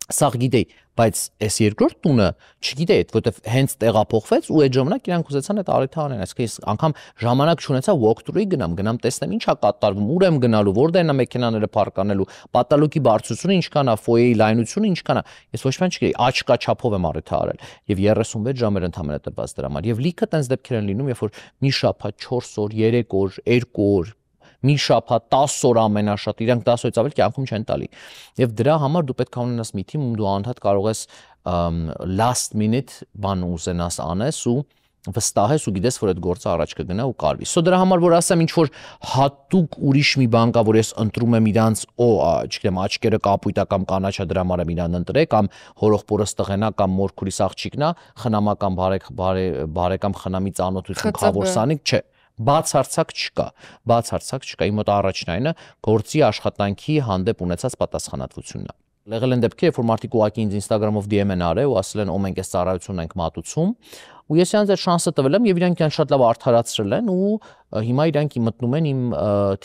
սաղ գիտեի, բայց այս երկրորդ տունը չգիտեի, որտեվ հենց տեղափոխվեց ու այդ ժամանակ իրանք ուզեցան այդ առիթը անեն, այսինքն ես անգամ ժամանակ չունեցա walk-through-ի գնամ տեսնեմ ինչա կատարվում, ուր եմ գնալու, որտեղն է մեքենաները փարկանելու, պատալուկի բարձրությունը ինչքան է, ֆոյեի լայնությունը ինչքան է, ես ոչ մի չգիտեի, աչքա չափով եմ առիթը արել եւ 36 ժամ էր ընդհանրապես տրված դրա համար եւ լիքը տենց դեպքեր են լինում, երբ որ մի շաբաթ 4 օր, 3 օր, 2 օր մի շաբաթ 10 օր ամենաշատ, իրանք 10 օրից ավելի կյանքում չեն տալի։ Եվ դրա համար դու պետք է ունենաս մի թիմ, ում դու անընդհատ կարող ես last minute բան ուզենաս անես ու վստահես ու գիտես, որ այդ գործը առաջ կգնա ու կարվի։ Սո դրա համար որ ասեմ ինչ որ հատուկ ուրիշ մի բան կա, որ ես ընտրում եմ իրանց, չգիտեմ, աչքերը կապույտա կամ կանաչա դրա համար եմ իրան ընտրել, կամ հորողբորս տղենա կամ մորքուրիս աղջիկնա, խնամական բարեկամ խնամի ծանոթություն խավորսանիկ, չէ։ Բացարձակ չկա, իմ մոտ առաջին այնը գործի աշխատանքի հանդեպ ունեցած պատասխանատվությունն է։ Եղել են դեպքեր, որ մարդիկ ուղղակի ինձ Instagram-ով DM են արել ու ասել են, մենք այս ծառայությունն ենք մատուցում, ու ես իրանց այդ շանսը տվել եմ եւ իրանք շատ լավ արդարացրել են ու հիմա իրանք մտնում են իմ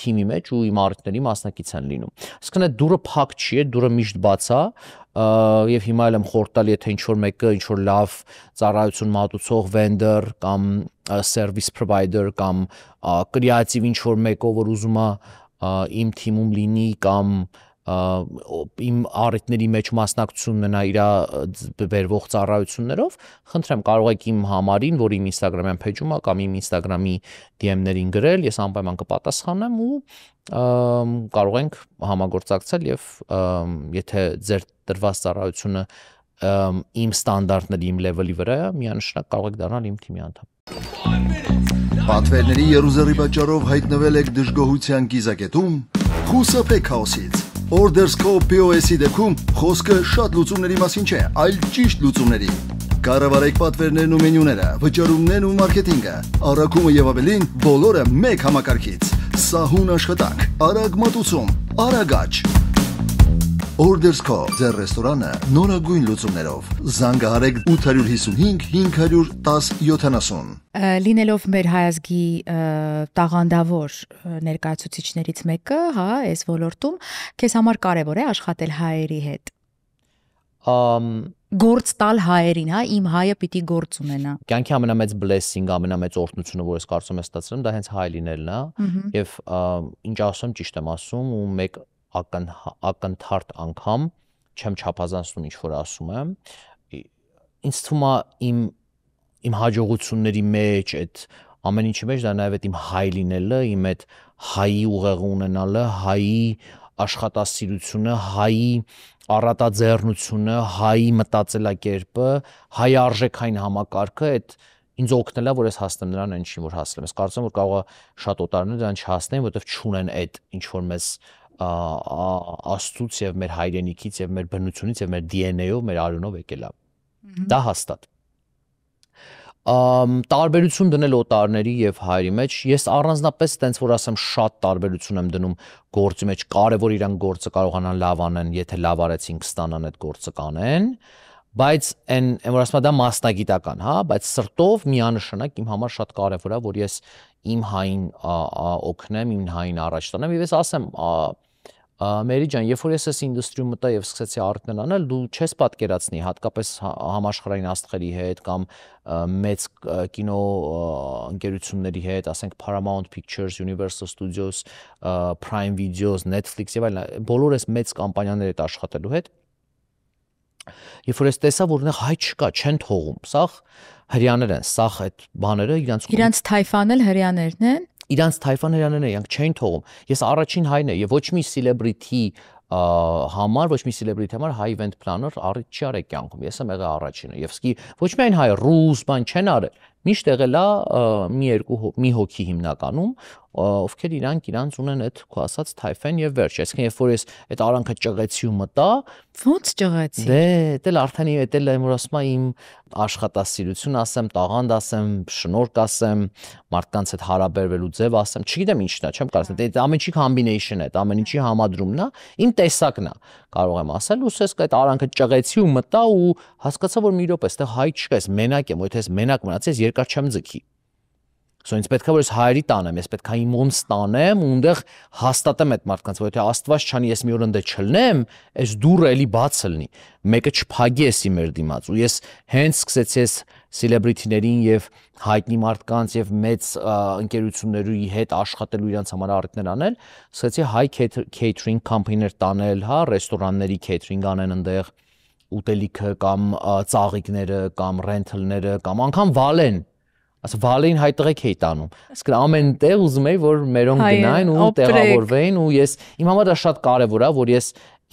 թիմի մեջ ու իմ առիթների մասնակից են լինում։ Այսինքն այդ դուրը փակ չի, այդ դուրը միշտ բաց է եւ հիմա էլ եմ խորտալ, եթե ինչ որ մեկը ինչ որ լավ ծառայություն մատուցող vendor կամ service provider կամ կրեատիվ ինչ որ մեկը, որ ուզում է իմ թիմում լինի կամ իմ առիթների մեջ մասնակցություն ունենա իր վերվող ծառայություններով, խնդրեմ կարող եք իմ համարին, որ իմ Instagram-յան page-ում է կամ իմ Instagram-ի DM-ներին գրել, ես անպայման կպատասխանեմ ու կարող ենք համագործակցել եւ եթե ձեր տրված ծառայությունը իմ ստանդարտների, իմ level-ի վրա է, միանշանակ կարող եք դառնալ իմ թիմի անդամ։ Պատվերների երուզերի պատճառով հայտնվել եք դժգոհության կիզակետում, խուսափեք քաոսից։ Ordersco POS-ի դեպքում խոսքը շատ լուծումների մասին չէ, այլ ճիշտ լուծումների։ Կառավարեք պատվերներն ու մենյուները, վճարումներն ու մարքեթինգը, առաքումը եւ ավելին, բոլորը մեկ համակարգից։ Սահուն աշխատանք, արագ մատուցում, արագ աճ։ Ordersco ձեր ռեստորանը նորագույն լուծումներով։ Զանգահարեք 855 510 70։ Լինելով մեր հայազգի տաղանդավոր ներկայացուցիչներից մեկը, հա, այս ոլորտում, քեզ համար կարևոր է աշխատել հայերի հետ։ Գործ տալ հայերին, հա, իմ հայը պիտի գործ ունենա։ Կյանքի ամենամեծ blessing, ամենամեծ օրհնությունը, որ ես կարծում եմ ստացել եմ, դա հենց հայ լինելն է, եւ ինչ ասում, ճիշտ եմ ասում, ու մեկ ակնթարթ անգամ չեմ չափազանցնում ինչ որ ասում եմ, ինձ թվում է իմ հաջողությունների մեջ, այդ ամեն ինչի մեջ դա նաև այդ իմ հայ լինելը, իմ այդ հայի ուղեղը ունենալը, հայի աշխատասիրությունը, հայի առատաձեռնությունը, հայի մտածելակերպը, հայ արժեքային համակարգը, այդ ինձ օգնել է, որ ես հասնեմ նրան ինչին որ հասել եմ։ Ես կարծում եմ, որ կարող է շատ օտարներ դրան չհասնեն, որովհետև չունեն այդ ինչ որ մեզ աստծուց եւ մեր հայրենիքից եւ մեր բնությունից եւ մեր DNA-ով, մեր արյունով եկել է։ Դա հաստատ։ Տարբերություն դնել օտարների եւ հայերի մեջ, ես առանձնապես տենց որ ասեմ շատ տարբերություն եմ դնում գործի մեջ, կարևոր իրանք գործը կարողանան լավ անեն, եթե լավ արեցին կստանան այդ գործը կանեն, բայց այն որ ասում դա մասնագիտական, հա, բայց սրտով միանշանակ իմ համար շատ կարևոր է, որ ես իմ հային օգնեմ, իմ հային առաջ տանեմ եւ ես ասեմ Մերի ջան, երբ որ ես այս ինդուստրիում մտա եւ սկսեցի արտներ անել, դու չես պատկերացնի, հատկապես համաշխարհային աստղերի հետ կամ մեծ կինո ընկերությունների հետ, ասենք Paramount Pictures, Universal Studios, Prime Videos, Netflix եւ այլն, բոլոր այս մեծ կամպանիաների հետ աշխատելու հետ, երբ որ ես տեսա, որ նա հայ չկա, չեն թողում, սա հрьяաներ են, սա այդ բաները իրանց թայֆանել հрьяաներն են իրանց թայֆաներյաները իրանք չէին թողում։ Ես առաջին հայն եմ եւ ոչ մի celebrity համար, ոչ մի celebrity համար high event planner առիթ չի արել կյանքում։ Ես եմ եղել առաջինը եւ սկի ոչ միայն հայ ռուս բան չեն արել, միշտ եղել է մի հոգի հիմնականում, ովքեր իրանց ունեն այդ քո ասած թայֆեն եւ վերջ։ Այսինքն երբ որ ես այդ արանքը ճղեցի ու մտա, ո՞նց ճղեցի։ Դե արդեն էտել եմ որ ասում իմ աշխատասիրություն ասեմ, տաղանդ ասեմ, շնորհք ասեմ, մարդկանց հետ հարաբերվելու ձև ասեմ, չգիտեմ ինչն է, չեմ կարծում, դա ամեն ինչի combination է, դա ամեն ինչի համադրումն է, իմ տեսակն է, կարող եմ ասել, ու ես այդ արանքը ճղեցի ու մտա ու հասկացա, որ մի րոպե, այստեղ հայ չկա, ես մենակ եմ, եթե ես մենակ մնացի, ես երկար չեմ ձգի։ Ինձ պետք է որ ես հայերի տանեմ, ես պետք է իմ ոնց տանեմ ու այնտեղ հաստատեմ այդ մարդկանց, որ եթե Աստված չանի ես մի օր ընդ չլնեմ, այս դուրը էլի բաց լինի, մեկը չփագի էսի մեր դիմաց ու ես հենց սկսեցի ես celebrity-ներին եւ հայտնի մարդկանց եւ մեծ ընկերությունների հետ աշխատելու իրancs համար առիթներ անել, սկսեցի հայ catering company-ներ տանել, հա, ռեստորանների catering անեն այնտեղ ուտելիքը կամ ծաղիկները կամ rental-ները կամ անգամ վալեն Ասա վալին հայ տղեկ էի տանում։ Իսկ ամեն տեղ ուզում էի որ մերոն գնային ու տեղավորվեին ու ես իմ համար դա շատ կարևոր է որ ես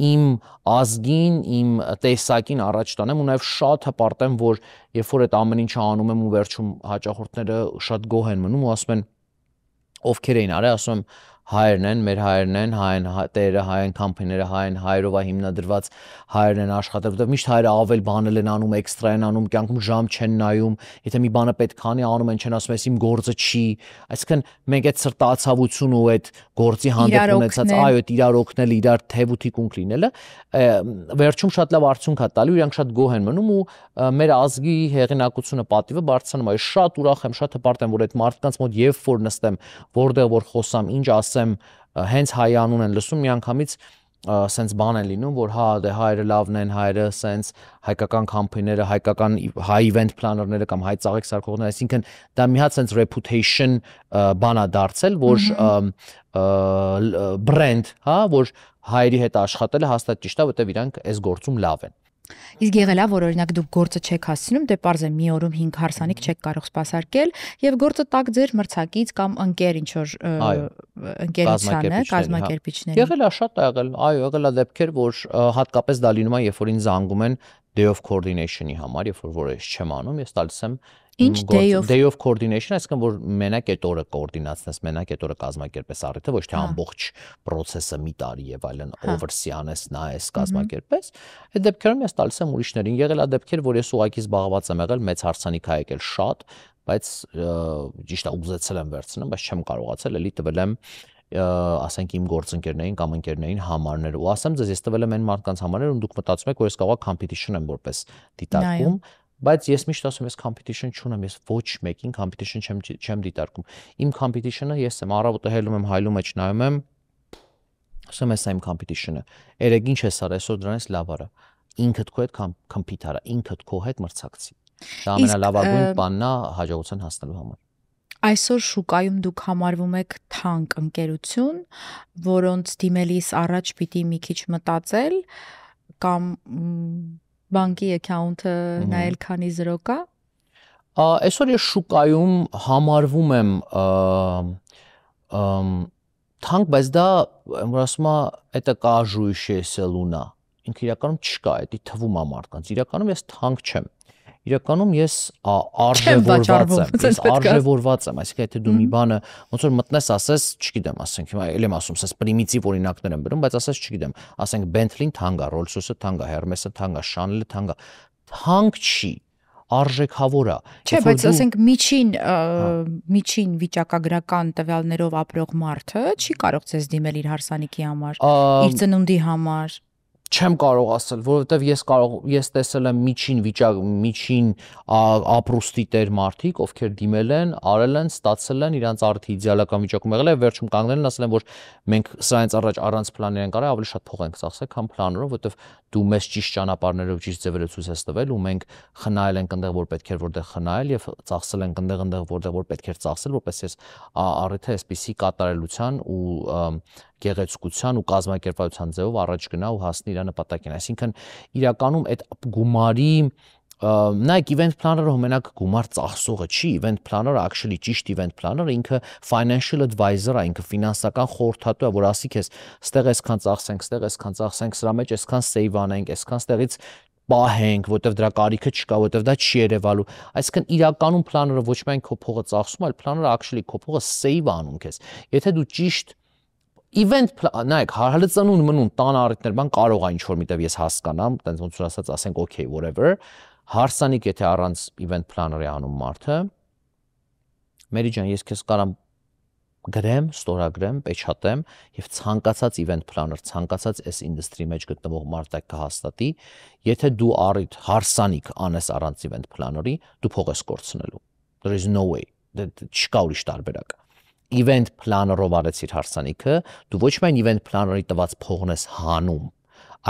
իմ ազգին, իմ տեսակին առաջ տանեմ ու նաև շատ հպարտեմ որ երբ որ այդ ամեն ինչը անում եմ ու վերջում հաճախորդները շատ գոհ են մնում ու ասում են ովքեր էին արել, ասում եմ հայերն են, մեր հայերն են, հայեն տերը, հայեն կամպանիները, հայեն հայերով է հիմնադրված, հայերն են աշխատել, որտեղ միշտ հայերը ավել բանել են անում, էքստրա են անում, կյանքում ժամ չեն նայում, եթե մի բանը պետք անի, անում են, չեն ասում, ես իմ գործը չի, այսինքն մենք այդ սրտացավություն ու այդ գործի հանդեպ ունեցած, այո, այդ իրար օգնել, իրար թև ու թիկունք լինելը, վերջում շատ լավ արդյունք է տալու, իրանք շատ գոհ են մնում ու մեր ազգի հեղինակությունը պատիվը բարձրանում է, շատ ուրախ եմ, շատ հպարտ եմ, որ այդ մարդկանց մոտ երբ որ նստեմ, որտեղ որ խոսամ, ինչ ասեմ, հենց հայ անուն են լսում միանգամից սենց բան են լինում որ հա դե հայերը լավն են հայերը սենց հայկական կամպանիները հայկական հայ event planner-ները կամ հայ ծաղիկ սարքողները այսինքն դա մի հատ սենց reputation բան է դարձել որ brand հա որ հայերի հետ աշխատելը հաստատ ճիշտ է որտեվ իրանք այս գործում լավ են Իսկ եղել է որ օրինակ դուք գործը չեք հասցնում, դե պարզ է մի օրում 5 հարսանիք չեք կարող սպասարկել եւ գործը տակ ձեր մրցակից կամ ընկեր ինչ որ ընկերությանը, կազմակերպիչների։ Եղել է շատ եղել, այո, եղել է դեպքեր, որ հատկապես դա լինում է, երբ որ ինձ զանգում են day of coordination-ի համար, երբ որ ես չեմ անում, ես տալիս եմ Ինչ day of coordination, այսինքն որ մենակ այդ օրը կոորդինացնես, մենակ այդ օրը կազմակերպես առիթը, ոչ թե ամբողջ process-ը մի տարի եւ այլն oversee անես, նայես, կազմակերպես։ Այդ դեպքերում ես տալիս եմ ուրիշներին։ Եղել է դեպքեր, որ ես ուղղակի զբաղված եմ եղել, մեծ հարսանիք ա եկել շատ, բայց ճիշտ է ուզեցել եմ վերցնել, բայց չեմ կարողացել, էլի տվել եմ ասենք իմ գործընկերներին կամ ընկերներին համարներ ու ասեմ ձեզ ես տվել եմ այն մարդկանց համարներ ու դուք մտածում եք որ ես կարող եմ competition եմ որպես դիտարկում բայց ես միշտ ասում եմ ես competition չունեմ ես ոչ մեկին competition չեմ դիտարկում իմ competition-ը ես եմ առավոտը հելում եմ հայլու մեջ նայում եմ ասում եմ իմ competition-ը երեք ինչ ես արել այսօր դրանից լավ արա ինքդ քո հետ compete արա ինքդ քո հետ մրցակցի դա ամենալավագույն բանն է հաջողության հասնելու համար Այսօր շուկայում դուք համարվում եք թանկ ընկերություն, որոնց դիմելիս առաջ պիտի մի քիչ մտածել կամ բանկի account-ը նայել քանի զրո կա։ Այսօր ես շուկայում համարվում եմ թանկ, բայց դա որ ասում է это кажущаяся луна։ Ինքը իրականում չկա, դա թվում է մարդկանց։ Իրականում ես թանկ չեմ։ իրականում ես արժևորված եմ, այսինքն եթե դու մի բանը ոնց որ մտնես ասես, չգիտեմ, ասենք հիմա ել եմ ասում, ասես պրիմիտիվ օրինակներ եմ բերում, բայց ասես չգիտեմ, ասենք Bentley-ն թանկ է, Rolls-Royce-ը թանկ է, Hermes-ը թանկ է, Chanel-ը թանկ է, թանկ չի, արժեքավոր է։ Չէ, բայց ասենք միջին վիճակագրական տվյալներով ապրող մարդը չի կարող ցես դիմել իր հարսանիքի համար, իր ծնունդի համար։ Չեմ կարող ասել, որովհետև ես տեսել եմ միջին ապրուստի տեր մարդիկ, ովքեր դիմել են, արել են, ստացել են, իրանց արդի իդեալական վիճակում եղել է, վերջում կանգնել են, ասել են, որ մենք սրանից առաջ առանց պլաների ենք արել, ավելի շատ փող ենք ծախսել, քան պլաններով, որովհետև դու մեզ ճիշտ ճանապարհներով ճիշտ ձևերով ցույց ես տվել ու մենք խնայել ենք այնտեղ, որ պետք էր որտեղ խնայել եւ ծախսել ենք այնտեղ, որտեղ որ պետք էր ծախսել, որպես ես առիթ է այսպիսի կատարելության ու գեղեցկության ու կազմակերպվածության ձևով առաջ գնա ու հասնի իր նպատակին։ Այսինքն իրականում այդ գումարի նայեք event planner-ը մենակ գումար ծախսողը չի, event planner-ը actually ճիշտ event planner-ը ինքը financial advisor է, ինքը ֆինանսական խորհրդատու է, որ ասի քեզ, ստեղ այսքան ծախսենք, ստեղ այսքան ծախսենք, սրա մեջ այսքան save անենք, այսքան ստեղից պահենք, որտեվ դրա կարիքը չկա, որտեվ դա չի երևալու։ Այսինքն իրականում planner-ը ոչ միայն քո փողը ծախսում, այլ planner-ը actually քո փողը save անում քեզ։ Եթե դու ճիշտ event նայեք, հալը ծնուն մնուն տան առիթներ, բան կարող է ինչ-որ միտեղ ես հասկանամ, տենց ոնց որ ասած ասենք okay, whatever, հարսանիք եթե առանց event planner-ի անում մարդը, Մերի ջան, ես քեզ կարամ գրեմ, ստորագրեմ, պեչատեմ եւ ցանկացած event planner, ցանկացած այս ինդուստրի մեջ գտնվող մարդ կհաստատի, եթե դու առիթ հարսանիք անես առանց event planner-ի, դու փող ես կորցնելու։ There is no way, չկա ուրիշ տարբերակ։ Event planner-ով արեցիր հարսանիքը, դու ոչ միայն event planner-ի տված փողն ես հանում,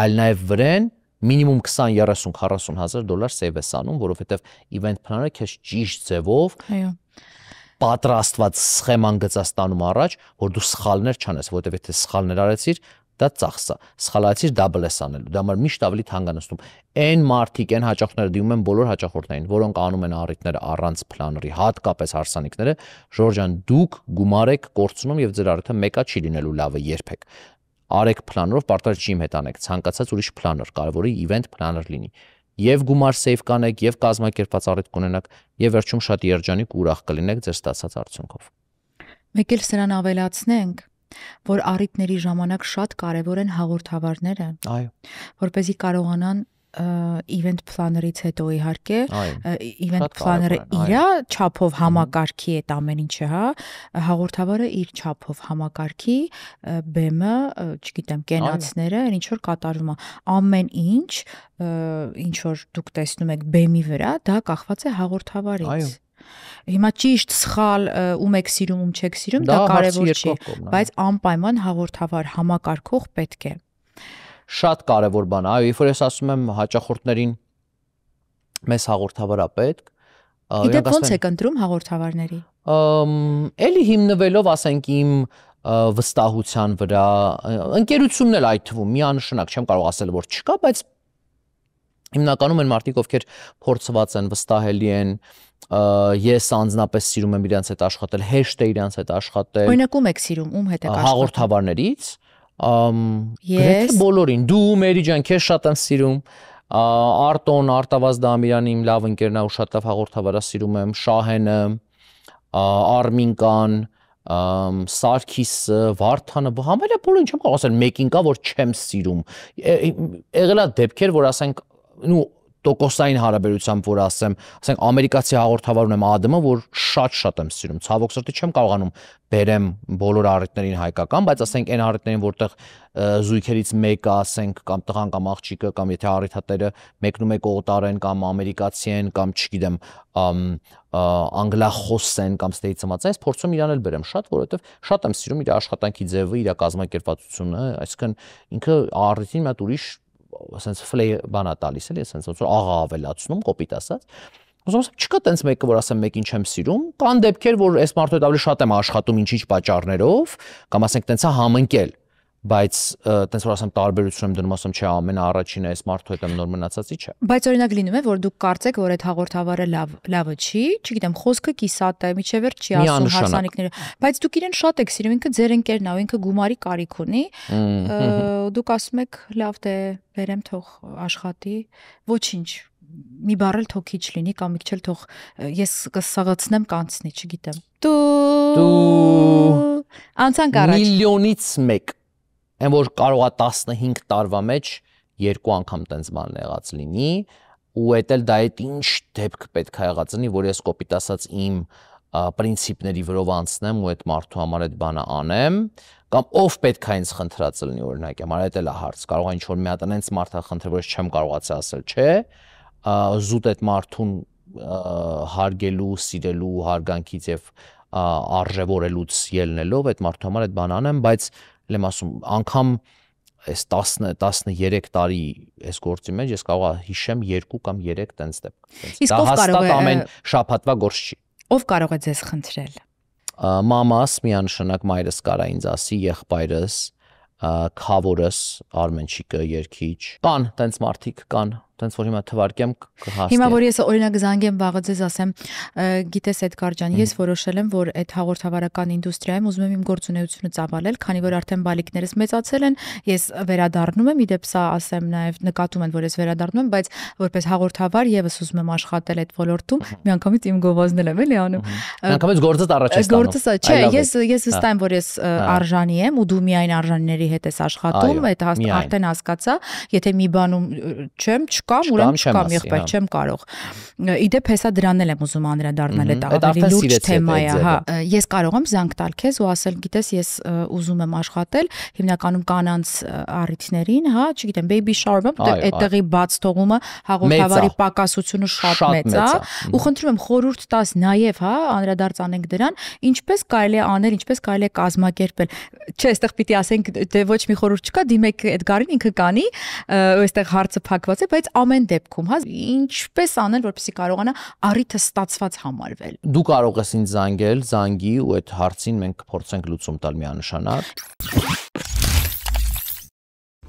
այլ նաև վրան մինիմում 20-30-40 $40,000 save ես անում, որովհետև event planner-ը քեզ ճիշտ ձևով պատրաստված սխեման գծած տանում առաջ, որ դու սխալներ չանես, որովհետև եթե սխալներ արեցիր, դա ծախս է, սխալացիր double ես անելու, դա համար միշտ ավելի թանկ է նստում։ Այն մարդիկ, այն հաճախորդները դիմում են բոլոր հաճախորդներին, որոնք անում են առիթները առանց պլաների, հատկապես հարսանիքները, Ժորժան, դուք գումար եք կորցնում եւ ձեր առիթը մեկա չի լինելու լավը երբեք։ Արեք պլաներով, պարտադիր չի մտանեք, ցանկացած ուրիշ պլաներ, կարևորը event planner լինի։ Եվ գումար save կանեք, եւ կազմակերպված առիթ կունենաք, եւ վերջում շատ երջանիկ ու ուրախ կլինեք ձեր ստացած արդյունքով։ Մեկ էլ սրան ավելացնենք, որ առիթների ժամանակ շատ կարևոր են հաղորդավարները, այո, որպեսզի կարողանան event planner-ից հետո իհարկե event planner-ը իր չափով համակարգի այդ ամեն ինչը, հա, հաղորդավարը իր չափով համակարգի բեմը, չգիտեմ, կենացները, ինչ որ կատարվում է, ամեն ինչ որ դուք տեսնում եք բեմի վրա, դա կախված է հաղորդավարից։ Հիմա ճիշտ սխալ ում եք սիրում, ում չեք սիրում, դա կարևոր չի, բայց անպայման հաղորդավար համակարգող պետք է։ Շատ կարևոր բան, այո, երբ որ ես ասում եմ հաճախորդներին մեզ հաղորդավարա պետք, Իդեպ ո՞նց եք ընտրում հաղորդավարների։ Էլի հիմնվելով, ասենք, իմ վստահության վրա, ընկերությունն էլ այդ թվում միանշանակ չեմ կարող ասել, որ չկա, բայց հիմնականում են մարդիկ, ովքեր փորձված են, վստահելի են, ես անձնապես սիրում եմ իրենց հետ աշխատել, հեշտ է իրենց հետ աշխատել։ Օրինակ ում եք սիրում, ում հետ եք աշխատում։ Հաղորդավարներից գրեթե բոլորին, դու Մերի ջան, քեզ շատ եմ սիրում, Արտոն, Արտավազ Դամիրյանը իմ լավ ընկերն է ու շատ լավ հաղորդավարա սիրում եմ, Շահենը, Արմինկան, Սարգիսը, Վարդանը, համարյա բոլորին չեմ կարող ասել մեկին կա, որ չեմ սիրում։ Եղել է դեպքեր, որ ասենք, տոկոսային հարաբերությամբ, որ ասենք ամերիկացի հաղորդավար ունեմ Ադամը, որ շատ եմ սիրում։ Ցավոք սրտի չեմ կարողանում բերեմ բոլոր առիթներին հայկական, բայց ասենք այն առիթներին, որտեղ զույգերից մեկը, ասենք, կամ տղան կամ աղջիկը, կամ եթե առիթատերը մեկնումեկ օտար են, կամ ամերիկացի են, կամ չգիտեմ, անգլախոս են, կամ ստեյից ծնված են, ես փորձում իրան էլ բերեմ շատ, որովհետև շատ եմ սիրում իր աշխատանքի ձևը, իր կազմակերպվածությունը, այսինքն ինքը առիթին մի հատ ուրիշ ասենց ֆլեյ բանա տալիս էլի, ասենց ոնց որ աղա ավելացնում, կոպիտ ասած։ Ուզում եմ չկա տենց մեկը, որ ասեմ մեկին չեմ սիրում, կան դեպքեր, որ այս մարդու հետ ավելի շատ եմ աշխատում ինչ-ինչ պատճառներով, կամ ասենք տենց է համընկել, բայց տենց որ ասեմ տարբերություն եմ դնում, ասեմ չէ, ամենաառաջինը այս մարդու հետ եմ նոր մնացածի չէ։ Բայց օրինակ լինում է, որ դուք կարծեք, որ այդ հաղորդավարը լավը չի, չգիտեմ, խոսքը կիսատ է, միջև վերջ չի ասում հարսանիքները, բայց դուք իրեն շատ եք սիրում, ինքը ձեր ընկերն է, ինքը գումարի կարիք ունի, դուք ասում եք լավ դե բերեմ թող աշխատի, ոչինչ, մի բառել թող քիչ լինի կամ մի քիչ էլ թող ես կսղացնեմ կանցնի, չգիտեմ։ Անցանք առաջ։ Միլիոնից 1 այն որ կարող է 15 տարվա մեջ 2 անգամ տենց բան եղած լինի ու էդ էլ դա այդ ինչ դեպք պետք է եղած լինի, որ ես կոպիտ ասած իմ պրինցիպների վրով անցնեմ ու այդ մարդու համար այդ բանը անեմ, կամ ով պետք է ինձ խնդրած լինի օրինակ, համար այդ էլ է հարց, կարող է ինչ-որ մի հատ այնց մարդ է խնդրել, որ ես չեմ կարողացել ասել, չէ, զուտ այդ մարդուն հարգելու, սիրելու, հարգանքից եւ արժևորելուց ելնելով այդ մարդու համար այդ բանը անեմ, բայց ելեմ ասում, անգամ այս 10-13 տարի այս գործի մեջ ես կարող եմ հիշեմ 2 կամ 3 տենց դեպք։ Իսկ ով կարող է ամեն շաբաթվա գործ չի։ Ով կարող է ձեզ խնդրել։ Մամաս միանշանակ մայրս կարա ինձ ասի, եղբայրս, քավորս, Արմենչիկը, երգիչ։ Կան տենց մարդիկ, կան, տենց որ հիմա թվարկեմ կհասնի։ Հիմա որ ես օրինակ զանգեմ վաղը ձեզ ասեմ, գիտես Էդգար ջան, ես որոշել եմ, որ այդ հաղորդավարական ինդուստրիայում ուզում եմ իմ գործունեությունը ծավալել, քանի որ արդեն բալիկներս մեծացել են, ես վերադառնում եմ, իդեպ սա ասեմ նաև նկատում են, որ ես վերադառնում եմ, բայց որպես հաղորդավար եւս ուզում եմ աշխատել այդ ոլորտում, միանգամից իմ գովազդն եմ էլի անում։ Միանգամից գործդ առաջ ես տանում։ Գործը չէ, ես վստահ եմ, որ ես արժանի եմ ու դու միայն արժանիների հետ ես աշխատում, այդ արդեն հասկացա, եթե մի բանում չեմ, չկամ, ուրեմն չկամ, եղբայր, չեմ կարող։ Իդեպ հեսա դրանել եմ ուզում անդրադառնալ, այդ ավելի լուրջ թեմա է, հա։ Ես կարող եմ զանգ տալ քեզ ու ասել, գիտես, ես ուզում եմ աշխատել, հիմնականում կանանց առիթներին, հա, չգիտեմ, baby shower-ում, այդտեղի բաց թողումը հաղորդավարի պակասությունը շատ մեծ է, ու խնդրում եմ խորհուրդ տաս նաև, հա, անդրադարձ անենք դրան, ինչպես կարելի է անել, ինչպես կարելի է կազմակերպել։ Չէ, այստեղ պիտի ասենք, դե ոչ մի խորհուրդ չկա, դիմեք Էդգարին, ինքը կանի, այստեղ հարցը փակված է, բայց ամեն դեպքում, հա, ինչպես անել, որպեսզի կարողանա առիթը ստացված համարվել։ Դու կարող ես ինձ զանգել, զանգի ու այդ հարցին մենք կփորձենք լուծում տալ միանշանակ։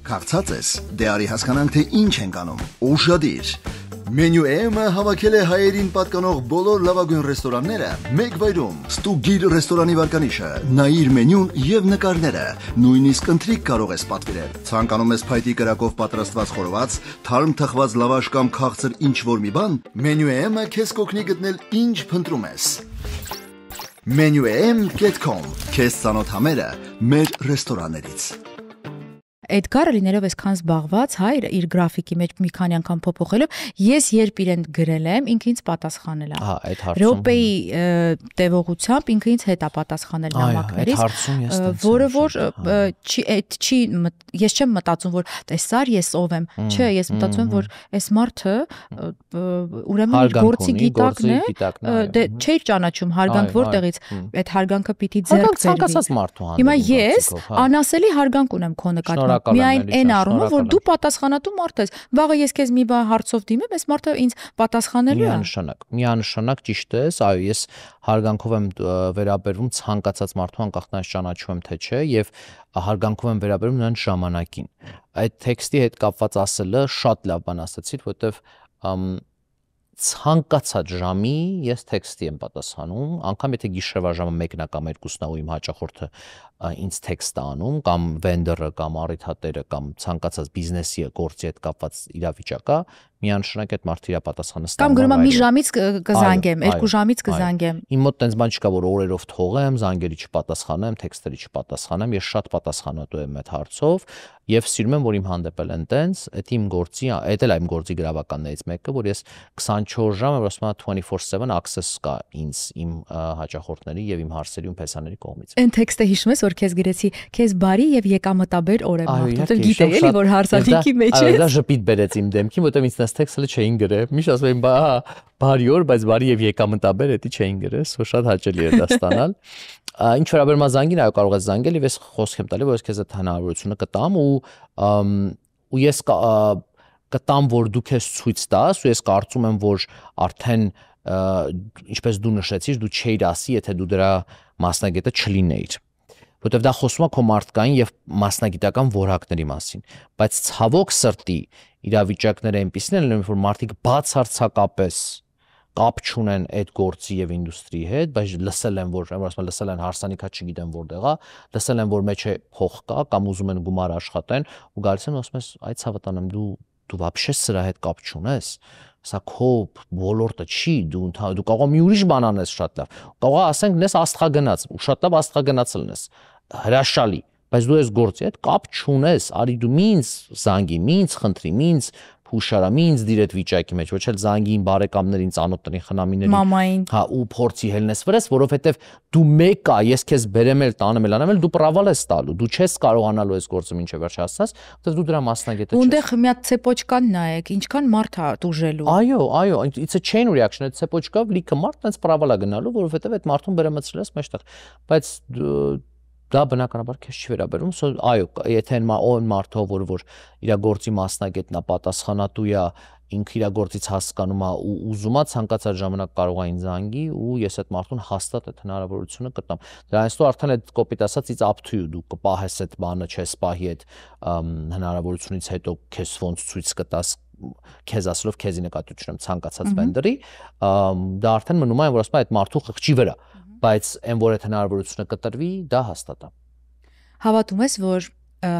Կարծած ես, դե արի հասկանանք, թե ինչ ենք անում։ Ուշադիր։ Մենյու M-ը հավաքել է հայերին պատկանող բոլոր լավագույն ռեստորանները մեկ վայրում։ Ստուգիր ռեստորանի վարկանիշը, նայիր մենյուն եւ նկարները, նույնիսկ ընթրիք կարող ես պատվիրել։ Ցանկանում ես փայտի կրակով պատրաստված խորոված, թարմ թխված լավաշ կամ քաղցր ինչ-որ մի բան, Մենյու M-ը քեզ կօգնի գտնել ինչ փնտրում ես։ menyum.com Քեզ ծանոթ համերը մեր ռեստորաններից։ Էդգարը լինելով այսքան զբաղված, հա, իր գրաֆիկի մեջ մի քանի անգամ փոփոխելով, ես երբ իրեն գրել եմ, ինքը ինձ պատասխանել է։ Հա, այդ հարցում։ Ռոպեի տևողությամբ ինքը ինձ հետ է պատասխանել նամակներից, որը որ ես չեմ մտածում, որ տեսար ես ով եմ։ Չէ, ես մտածում եմ, որ այս մարդը ուրեմն իր գործի գիտակն է, դե չէր ճանաչում հարգանք որտեղից, այդ հարգանքը պիտի ձեռք բերվի։ Հիմա ես անասելի հարգանք ունեմ քո նկատմամբ։ Միայն այն առումով, որ դու պատասխանատու մարդ ես։ Վաղը ես քեզ մի բան հարցով դիմեմ, այս մարդը ինձ պատասխանելու է։ Միանշանակ ճիշտ ես, այո, ես հարգանքով եմ վերաբերվում ցանկացած մարդու, անկախ նրանից ճանաչում եմ թե չէ, եւ հարգանքով եմ վերաբերվում նրան ժամանակին։ Այդ տեքստի հետ կապված ասելը շատ լավ բան ասացիր, որովհետեւ ցանկացած ժամի ես տեքստի եմ պատասխանում, անգամ եթե գիշերվա ժամը 1-ն է կամ 2-ն է ու իմ հաճախորդը ինձ տեքստ է անում, կամ վենդերը կամ առիթատերը կամ ցանկացած բիզնեսի գործի հետ կապված իրավիճակա, միանշանակ այդ մարդը իր պատասխանը ստանում։ Կամ գրում եմ մի ժամից կզանգեմ, 2 ժամից կզանգեմ։ Իմ մոտ տենց բան չկա, որ օրերով թողեմ, զանգերի չպատասխանեմ, տեքստերի չպատասխանեմ, ես շատ պատասխանատու եմ այդ հարցով եւ սիրում եմ, որ իմ հանդեպ են տենց, այդ իմ գործի, այդ էլ է իմ գործի գրավականներից մեկը, որ ես 24 ժամ ասում եմ 24/7 access կա ինձ, իմ հաճախորդների եւ իմ հարցերի ու փեսաների կողմից։ Այն տեքստը հիշում ես, որ քեզ գրեցի, քեզ բարի եւ եկամտաբեր օր եմ մաղթում, գիտեի էլի որ հարսանիքի մեջ ես։ Դա ժպիտ բերեց իմ դեմքին, որտեղ ինձ այս տեքստը չէին գրել։ Միշտ ասում եմ, բարի օր, բայց բարի եւ եկամտաբեր էդի չէին գրել, սա շատ հաճելի էր դա ստանալ։ Ինչ վերաբերում է զանգին, այո, կարող ես զանգել եւ ես խոսք եմ տալի, որ ես քեզ այդ հնարավորությունը կտամ ու ես կտամ, որ դու քեզ ցույց տաս, ու ես կարծում եմ, որ արդեն ինչպես դու նշեցիր, դու չէիր ասի, եթե դու դրա մասնագետը չլինեիր, որտեղ դա խոսում է քո մարդկային եւ մասնագիտական որակների մասին, բայց ցավոք սրտի իրավիճակները այնպիսին են, որ մարդիկ բացարձակապես կապ չունեն այդ գործի եւ ինդուստրիի հետ, բայց լսել են, որ ասում լսել են հարսանիքա չգիտեմ որտեղ է, լսել են, որ մեջ է փող կա կամ ուզում են գումար աշխատեն ու գալիս են ասում ես, այ ցավտանեմ դու вообще սրա հետ կապ չունես, սա քո ոլորտը չի, դու կարող ես մի ուրիշ բան անես շատ լավ։ Կարող ես ասենք նես աստղագնաց, ու շատ լավ աստղագնաց լնես։ Հրաշալի, բայց դու ես գործի հետ կապ չունես, արի դու մի ինձ զանգի, մի ինձ խնդրի, մի ինձ փուշարա, մի ինձ դիր այդ վիճակի մեջ, ոչ էլ զանգի իմ բարեկամներին, ծանոթներին, խնամիներին, մամային, հա, ու փորձի հելնես վրես, որովհետև դու մեկա, ես քեզ բերեմ էլ տանեմ էլ անեմ էլ, դու պրավալ ես տալու, դու չես կարողանալու այս գործը մինչև վերջ հասնես, որովհետև դու դրա մասնագետը չես։ Ունդեղ մի հատ ցեպոչկան նայեք, ինչքան մարդ է դուժելու։ Այո, it's a chain reaction, այդ ցեպոչկա լիքը մարդ տենց պրավալա գնալու, որովհետև այդ մարդուն բերեմցրել ես մեջտեղ, բայց դա բնականաբար քեզ չի վերաբերում, այո, եթե այն մարդը, որ իր գործի մասնագետն է, պատասխանատու է, ինքը իր գործից հասկանում է ու ուզում է, ցանկացած ժամանակ կարող է ինձ զանգի ու ես այդ մարդուն հաստատ այդ հնարավորությունը կտամ։ Դրանից արդեն այդ կոպիտ ասած it's up to you, դու կպահես այդ բանը, չես պահի այդ հնարավորությունից հետո քեզ ոնց ցույց կտաս քեզ ասելով քեզի նկատի ունեմ ցանկացած վենդերի, դա արդեն մնում է, որ ասում է այդ մարդու խղճի վրա, բայց այն որ այդ հնարավորությունը կտրվի, դա հաստատ է։ Հավատում ես, որ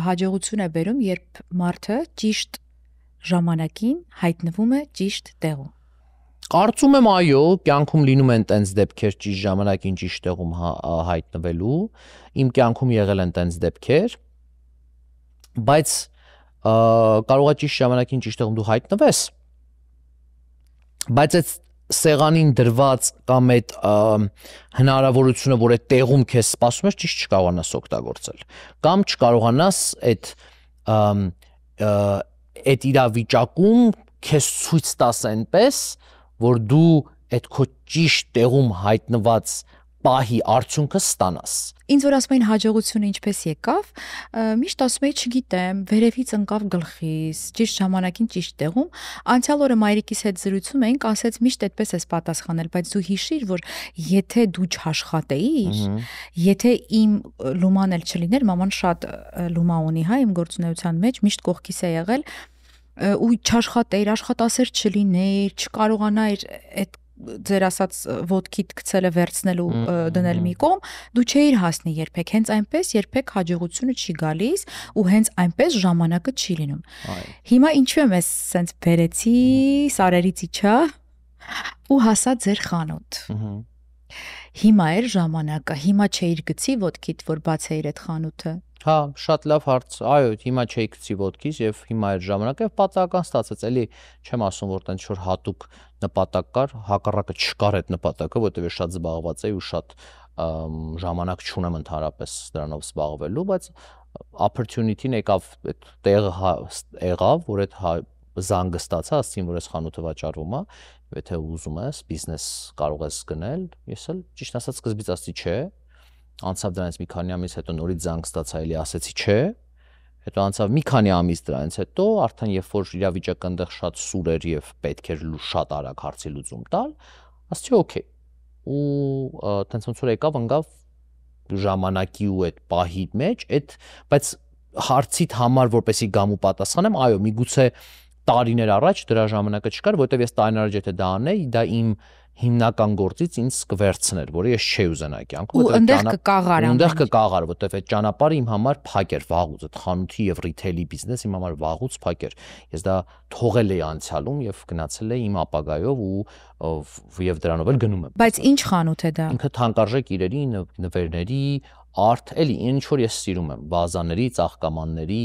հաջողություն է բերում, երբ մարդը ճիշտ ժամանակին հայտնվում է ճիշտ տեղում։ Կարծում եմ այո, կյանքում լինում են տենց դեպքեր ճիշտ ժամանակին ճիշտ տեղում հայտնվելու, իմ կյանքում եղել են տենց դեպքեր, բայց կարող է ճիշտ ժամանակին ճիշտ տեղում դու հայտնվես, բայց այդ սեղանին դրված կամ այդ հնարավորությունը, որ այդ տեղում քեզ սպասում է, ճիշտ չկարողանաս օգտագործել, կամ չկարողանաս այդ իրավիճակում քեզ ցույց տաս այնպես, որ դու այդ քո ճիշտ տեղում հայտնված պահի արդյունքը ստանաս։ Ինձ որ ասում էին հաջողությունը ինչպես եկավ, միշտ ասում էի չգիտեմ, վերևից ընկավ գլխիս, ճիշտ ժամանակին ճիշտ տեղում։ Անցյալ օրը մայրիկիս հետ զրուցում էինք, ասեց միշտ այդպես ես պատասխանել, բայց դու հիշիր, որ եթե դու չաշխատեիր, եթե իմ լուման էլ չլիներ, մաման շատ լումա ունի, հա, իմ գործունեության մեջ միշտ կողքիս է եղել, ու չաշխատեիր, աշխատասեր չլիներ, չկարողանայր այդ ձեր ասած ոտքիդ գցելը վերցնելու դնել մի կողմ, դու չէիր հասնի երբեք, հենց այնպես երբեք հաջողությունը չի գալիս ու հենց այնպես ժամանակը չի լինում։ Հիմա ինչու եմ ես սենց բերեցի, սարերից իջա ու հասա ձեր խանութ։ Հիմա էր ժամանակը, հիմա չէիր գցի ոտքիդ, որ բացեիր այդ խանութը։ Հա, շատ լավ հարց։ Այո, հիմա չէի գցի ոտքից եւ հիմա էր ժամանակը եւ պատահական ստացեց, էլի չեմ ասում, որ տենց որ հատուկ նպատակ կար, հակառակը չկար այդ նպատակը, որովհետեւ ես շատ զբաղված էի ու շատ ժամանակ չունեմ ընդհանրապես դրանով զբաղվելու, բայց opportunity-ն եկավ, այդ տեղը եղավ, որ այդ զանգը ստացա, ասին, որ այս խանութը վաճառվում է, եթե ուզում ես բիզնես կարող ես գնել, ես էլ ճիշտ ասած սկզբից ասացի չէ, անցավ դրանից մի քանի ամիս հետո նորից զանգ ստացա, էլի ասեցի չէ, հետո անցավ մի քանի ամիս դրանից հետո, արդեն երբ որ իրավիճակը այնտեղ շատ սուր էր եւ պետք էր շատ արագ հարցի լուծում տալ, ասեցի օքեյ, ու տենց ոնց որ եկավ ընկավ ժամանակի ու այդ պահի մեջ, այդ բայց հարցիդ համար որպեսի գամ ու պատասխանեմ, այո, միգուցե տարիներ առաջ դրա ժամանակը չկար, որովհետև ես տարիներ առաջ եթե դա անեի, դա իմ հիմնական գործից ինձ կվերցներ, որը ես չէի ուզենայի կյանքում, ու այնտեղ կկաղար, այնտեղ կկաղար, որովհետև այդ ճանապարհը իմ համար փակ էր վաղուց, այդ խանութի եւ ռիթեյլի բիզնես իմ համար վաղուց փակ էր։ Ես դա թողել էի անցյալում եւ գնացել էի իմ ապագայով եւ դրանով էլ գնում եմ։ Բայց ինչ խանութ է դա։ Ինքը թանկարժեք իրերի, նվերների, արտ, էլի ինչ որ ես սիրում եմ, վազաների, ծաղկամանների,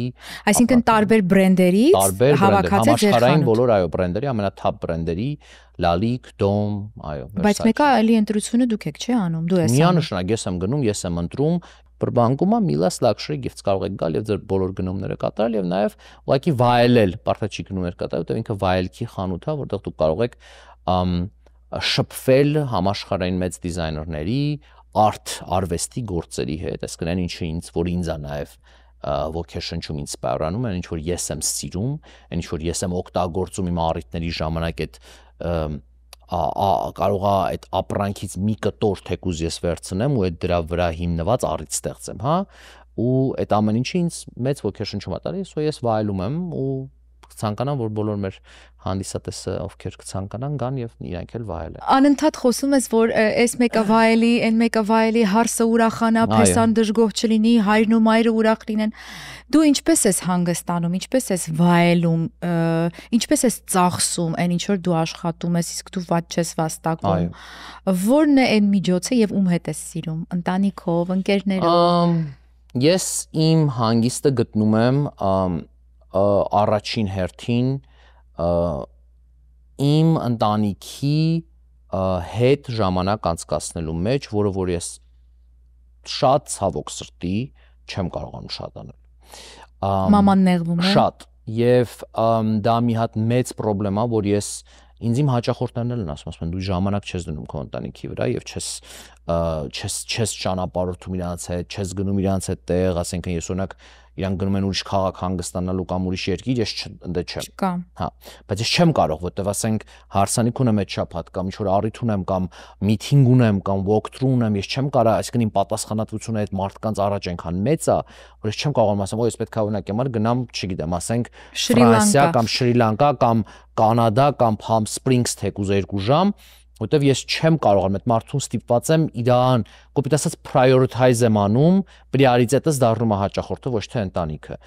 այսինքն տարբեր բրենդերի հավաքած է ձեր համաշխարհային բոլոր այո բրենդերի, ամենաթափ բրենդերի, Lalique, Dom, այո։ Բայց մեկը էլի ընտրությունը դուք եք չէ անում, դու ես անում։ Միանշանակ ես եմ գնում, ես եմ ընտրում, բրբանկում է Milas Luxury Gifts կարող եք գալ եւ ձեր բոլոր գնումները կատարել եւ նաեւ ուղղակի վայելել, բարդաչի գնումներ կատարել, որտեղ ինքը վայելքի խանութ է, որտեղ դուք կարող եք շփվել համաշխարհային մեծ դիզայներների, արվեստի գործերի հետ, այսինքն ինչը ինձ է նաև vocation-ում ինսպայրանում, ինչ որ ես եմ սիրում, ինչ որ ես եմ օգտագործում իմ առիթների ժամանակ այդ կարող է այդ ապրանքից մի կտոր թեկուզ ես վերցնեմ ու այդ դրա վրա հիմնված առիթ ստեղծեմ, հա, ու այդ ամեն ինչը ինձ մեծ vocation չում է տալիս, ես վայելում եմ ու կցանկանամ, որ բոլոր մեր հանդիսատեսը ովքեր կցանկանան գան եւ իրանք էլ վայելեն։ Անընդհատ խոսում ես, որ այս մեկը վայելի, այն մեկը վայելի, հարսը ուրախանա, փեսան դժգոհ չլինի, հայրն ու մայրը ուրախ լինեն։ Դու ինչպես ես հանգստանում, ինչպես ես վայելում, ինչպես ես ծախսում այն ինչ որ դու աշխատում ես, իսկ դու ված չես վաստակում։ Որն է այն միջոցը եւ ում հետ ես սիրում, ընտանիքով, ընկերներով։ Ես իմ հանգիստը գտնում եմ առաջին հերթին իմ ընտանիքի հետ ժամանակ անցկացնելու մեջ, որը որ ես շատ ցավոք սրտի չեմ կարողանում շատ անել։ Մաման նեղվում է։ Շատ։ Եվ դա մի հատ մեծ խնդրեմ է, որ ես ինձ իմ հաճախորդներն են ասում են դու ժամանակ չես դնում քո ընտանիքի վրա եւ չես ճանապարհորդում իրանց հետ, չես գնում իրանց հետ տեղ, ասենք ես օրինակ իրանք գնում են ուրիշ քաղաք հանգստանալու կամ ուրիշ երկիր, ես ընդ չեմ։ Հա, բայց ես չեմ կարող, որտեվ ասենք հարսանիք ունեմ այդ շաբաթ կամ ինչ որ առիթ ունեմ կամ միտինգ ունեմ կամ walk-through ունեմ, ես չեմ կարող, այսինքն իմ պատասխանատվությունը այդ մարդկանց առաջ այնքան մեծ է, որ ես չեմ կարողանում ասեմ, օ, ես պետք է օրինակ եմար գնամ, չգիտեմ, ասենք Ֆրանսիա կամ Շրի Լանկա կամ Կանադա կամ Palm Springs թեկուզ 2 ժամ, որտեվ ես չեմ կարողանում այդ մարդուն ստիպված եմ իրան, կոպիտ ասած prioritize եմ անում, prioritize-ս դառնում է հաճախորդը, ոչ թե ընտանիքը։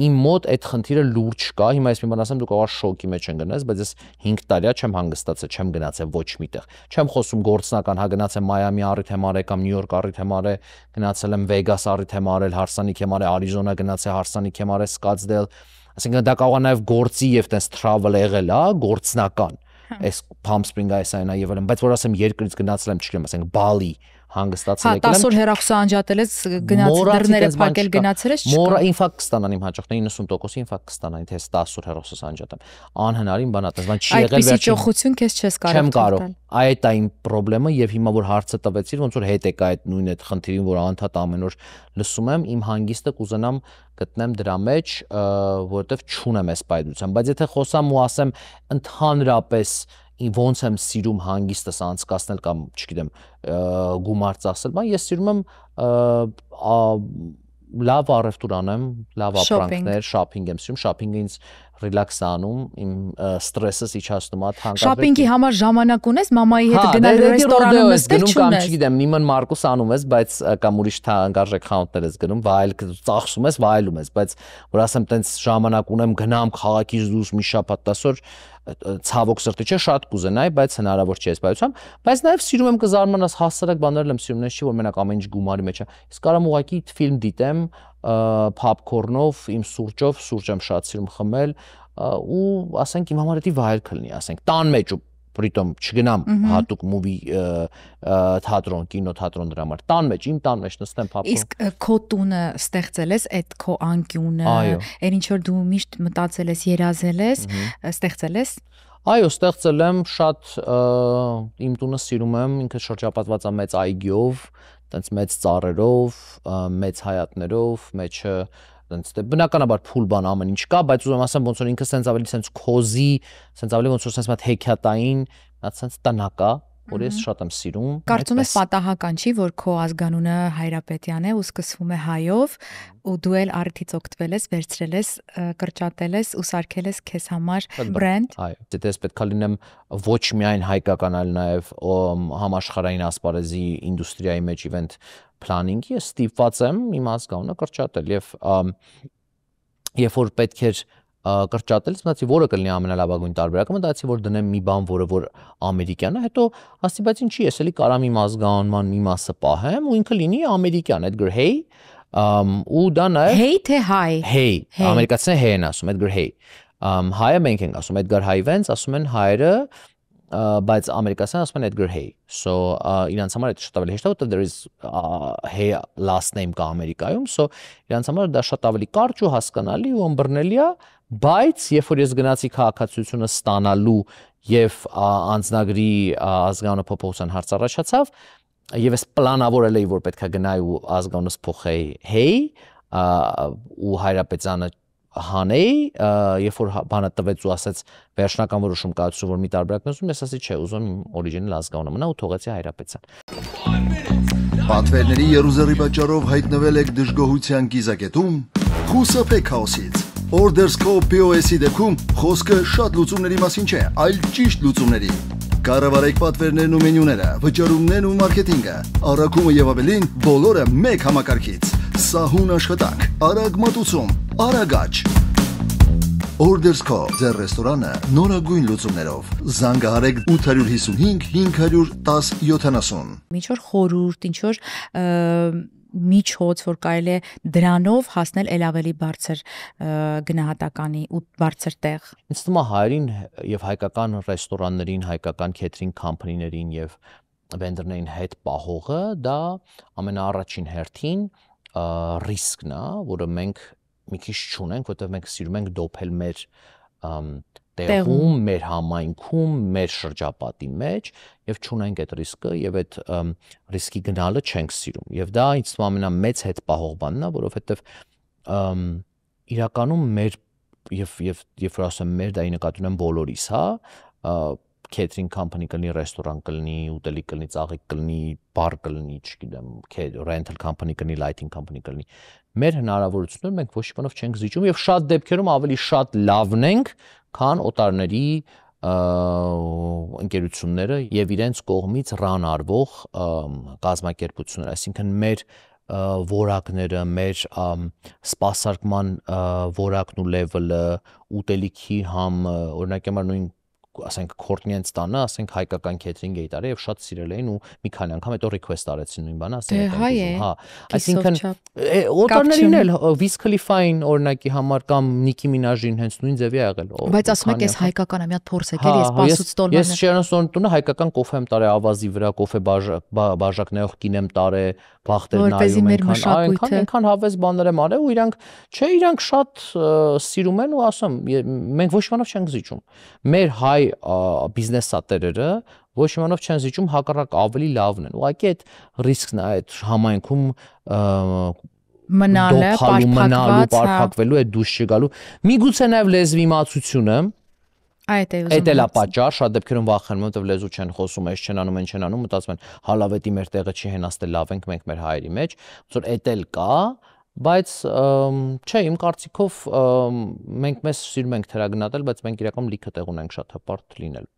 Իմ մոտ այդ խնդիրը լուրջ կա, հիմա ես մի բան ասեմ, դու կարող շոկի մեջ են գնաս, բայց ես 5 տարի չեմ հանգստացել, չեմ գնացել ոչ միտեղ։ Չեմ խոսում գործնական, հա գնացել Մայամի առիթ եմ արել կամ Նյու Յորք առիթ եմ արել, գնացել եմ Վեգաս առիթ եմ արել, հարսանիք եմ արել, Արիզոնա գնացել, հարսանիք եմ արել, Սկատսդեյլ, ասենք դա կարող է նաև գործի եւ տես travel եղել, հա, գործնական։ Այս Palm Springs-ը այն եւ այլն, բայց որ ասեմ երկրից գնացել եմ, չգիտեմ, ասենք Բալի հանգստացել եկել եմ։ 10 օր հեռախոսը անջատել ես, գնացել դռները փակել գնացել ես, չկա։ Մորա ինֆակտ կստանան իմ հաճախները 90% ինֆակտ կստանան, թե 10 օր հեռախոսը անջատեմ։ Անհնարին բան ատես, բան չի եղել վերջին։ Այդպիսի ճոխություն քեզ չես կարող։ Չեմ կարող։ Այդ է իմ խնդրեմը եւ հիմա որ հարցը տվեցիր, ոնց որ հետ եկա այդ նույն այդ խնդիրին, որ անդադ ամեն օր լսում եմ, իմ հանգիստը կուզենամ գտնեմ դրա մեջ, որովհետեւ չունեմ այս պայծության, բայց եթե խոսամ ու ասեմ ընդհանրապես ոնց եմ սիրում հանգիստս անցկացնել կամ, չգիտեմ, գումար ծախսել, բան ես սիրում եմ լավ առևտուր անեմ, լավ ապրանքներ, շոփինգ եմ սիրում, շոփինգը ինձ ռիլաքս անում, իմ ստրեսս իջացնում է, թանկարժեք։ Շոփինգի համար ժամանակ ունես, մամայի հետ գնալ ռեստորանում նստել չունես։ Կամ չգիտեմ, Նիման Մարկուս անում ես, բայց կամ ուրիշ թանկարժեք խանութներ ես գնում, վայել ծախսում ես, վայելում ես, բայց որ ասեմ տենց ժամանակ ունեմ, գնամ քաղաքից դուրս մի շաբաթ 10 օր ցավոք սրտի չէ, շատ կուզենայի, բայց հնարավոր չի այս պայծությամբ, բայց նաև սիրում եմ կզարմանաս հասարակ բաներն եմ սիրում, նես չի որ մենակ ամեն ինչ գումարի մեջ է։ Ես կարամ ուղղակի ֆիլմ դիտեմ popcorn-ով, իմ սուրճով, սուրճ եմ շատ սիրում խմել ու ասենք իմ համար դա վայել կլինի, ասենք տան մեջ ու Պրիտոմ չգնամ հատուկ մուվի թատրոն, կինոթատրոն դրա համար։ Տան մեջ, իմ տան մեջ նստեմ popcorn։ Իսկ քո տունը ստեղծել ես, այդ քո անկյունը, այն ինչ որ դու միշտ մտածել ես, երազել ես, ստեղծել ես։ Այո, ստեղծել եմ, շատ իմ տունը սիրում եմ, ինքը շրջապատված է մեծ այգիով, տենց մեծ ծառերով, մեծ հայատներով, մեջը բնականաբար փուլ բան ամեն ինչ կա, բայց ուզում ասեմ ոնց որ ինքը սենց ավելի սենց կոզի, սենց ավելի ոնց որ սենց մատ հեքիաթային, սենց տնակ է, որ ես շատ եմ սիրում։ Կարծում ես պատահական չի, որ քո ազգանունը Հայրապետյան է ու սկսվում է հայով, ու դու էլ արդից օգտվել ես, վերցրել ես, կրճատել ես ու սարքել ես քեզ համար բրենդ։ Այո, դե ես պետք է լինեմ ոչ միայն հայկական, այլ նաև համաշխարհային ասպարեզի ինդուստրիայի մեջ event planning-ի ես ստիպված եմ իմ ազգանունը կրճատել եւ երբ որ պետք էր կրճատել, մտածի որը կլինի ամենալավագույն տարբերակը, մտածի որ դնեմ մի բան, որը որ ամերիկյան է, հետո ասի բայց ինչի, ես էլի կարամ իմ ազգանունման մի մասը պահեմ ու ինքը լինի ամերիկյան, Edgar Hay, ու դա նաև Hay թե Hay։ Hay, ամերիկացիները Hay են ասում, Edgar Hay։ Հայը մենք ենք ասում, Edgar Hay Vance ասում են հայերը, բայց ամերիկացիները ասում են Edgar Hay։ So իրանց համար դա շատ ավելի հեշտ է, որտեղ there is Hay last name կա Ամերիկայում, so իրանց համար դա շատ ավելի կարճ ու հասկանալի ու ըմբռնելի է, բայց երբ որ ես գնացի քաղաքացիությունը ստանալու եւ անձնագրի ազգանունը փոփոխության հարց առաջացավ, եւ ես պլանավորել էի որ պետքա գնայի ու ազգանունս փոխեի Hay ու Հայրապետյանը հանեի, երբ որ բանը տվեց ու ասեց վերջնական որոշում կայացրու որ մի տարբերակն ուզում, ես ասացի չէ, ուզում իմ օրիջինալ ազգանունը մնա ու թողեցի Հայրապետյան։ Պատվերների երուզերի պատճառով հայտնվել եք դժգոհության կիզակետում, խուսափեք քաոսից։ Ordersco POS-ի դեպքում խոսքը շատ լուծումների մասին չէ, այլ ճիշտ լուծումների։ Կառավարեք պատվերներն ու մենյուները, վճարումներն ու մարքեթինգը, առաքումը եւ ավելին բոլորը մեկ համակարգից։ Սահուն աշխատանք, արագ մատուցում, արագ աճ։ Ordersco ձեր ռեստորանը նորագույն լուծումներով։ Զանգահարեք 855 510 70։ Ինչ որ խորհուրդ, ինչ որ միջոց, որ կարելի է դրանով հասնել ել ավելի բարձր գնահատականի ու բարձր տեղ։ Ինձ թվում է հայերին եւ հայկական ռեստորաններին, հայկական քեթրինգ կամփանիներին եւ վենդերներին հետ պահողը դա ամենաառաջին հերթին ռիսկն է, որը մենք մի քիչ չունենք, որովհետեւ մենք սիրում ենք դոփել մեր տեղում, մեր համայնքում, մեր շրջապատի մեջ եւ չունենք այդ ռիսկը եւ այդ ռիսկի գնալը չենք սիրում։ Եվ դա ինձ թվում ամենամեծ հետ պահող բանն է, որովհետեւ իրականում մեր եւ որ ասեմ մեր դա ի նկատի ունեմ բոլորիս, հա, catering company կլինի, ռեստորան կլինի, ուտելիք կլինի, ծաղիկ կլինի, բար կլինի, չգիտեմ, rental company կլինի, lighting company կլինի։ Մեր հնարավորությունները մենք ոչ մի բանով չենք զիջում եւ շատ դեպքերում ավելի շատ լավն ենք, քան օտարների ընկերությունները եւ իրենց կողմից ռան արվող կազմակերպությունները, այսինքն մեր որակները, մեր սպասարկման որակն ու լեվելը, ուտելիքի օրինակ համար նույն ասենք Քորտնիենց տանը, ասենք հայկական քեթրինգ էի տարել եւ շատ սիրել էին ու մի քանի անգամ հետո request արեցին նույն բանը, ասենք այդպես, հա, այսինքն օտարներին էլ Wiz Khalifa-ին օրինակի համար կամ Nicki Minaj-ին հենց նույն ձևի ա եղել։ Բայց ասում եք, ես հայկականը մի հատ փորձ եկել, ես պասուց տոլմանը։ Ես Շերանսոն տունը հայկական կոֆե եմ տարել ավազի վրա, կոֆե բաժակնայող կին եմ տարել, բախտեր նայում այնքան հավես բաներ եմ արել ու իրանք շատ սիրում են ու ասում, մենք ոչ մի բանով չենք զիջում։ Մեր հայ բիզնեսատերերը ոչ մի բանով չեն զիջում, հակառակ ավելի լավն են։ Ուղղակի այդ ռիսկն է այդ համայնքում մնալը, պարփակվելու, այդ դուրս չգալու։ Միգուցե նաև լեզվի իմացությունը այդ էլ է պատճառ, շատ դեպքերում վախենում են, որովհետև լեզու չեն խոսում, այս չեն անում, այն չեն անում, մտածում են հալավետի մեր տեղը չի հենաստել, լավ ենք մենք մեր հայերի մեջ, որ այդ էլ կա, բայց չէ, իմ կարծիքով մենք մեզ սիրում ենք թերագնահատել, բայց մենք իրականում լիքը տեղ ունենք շատ հպարտ լինել։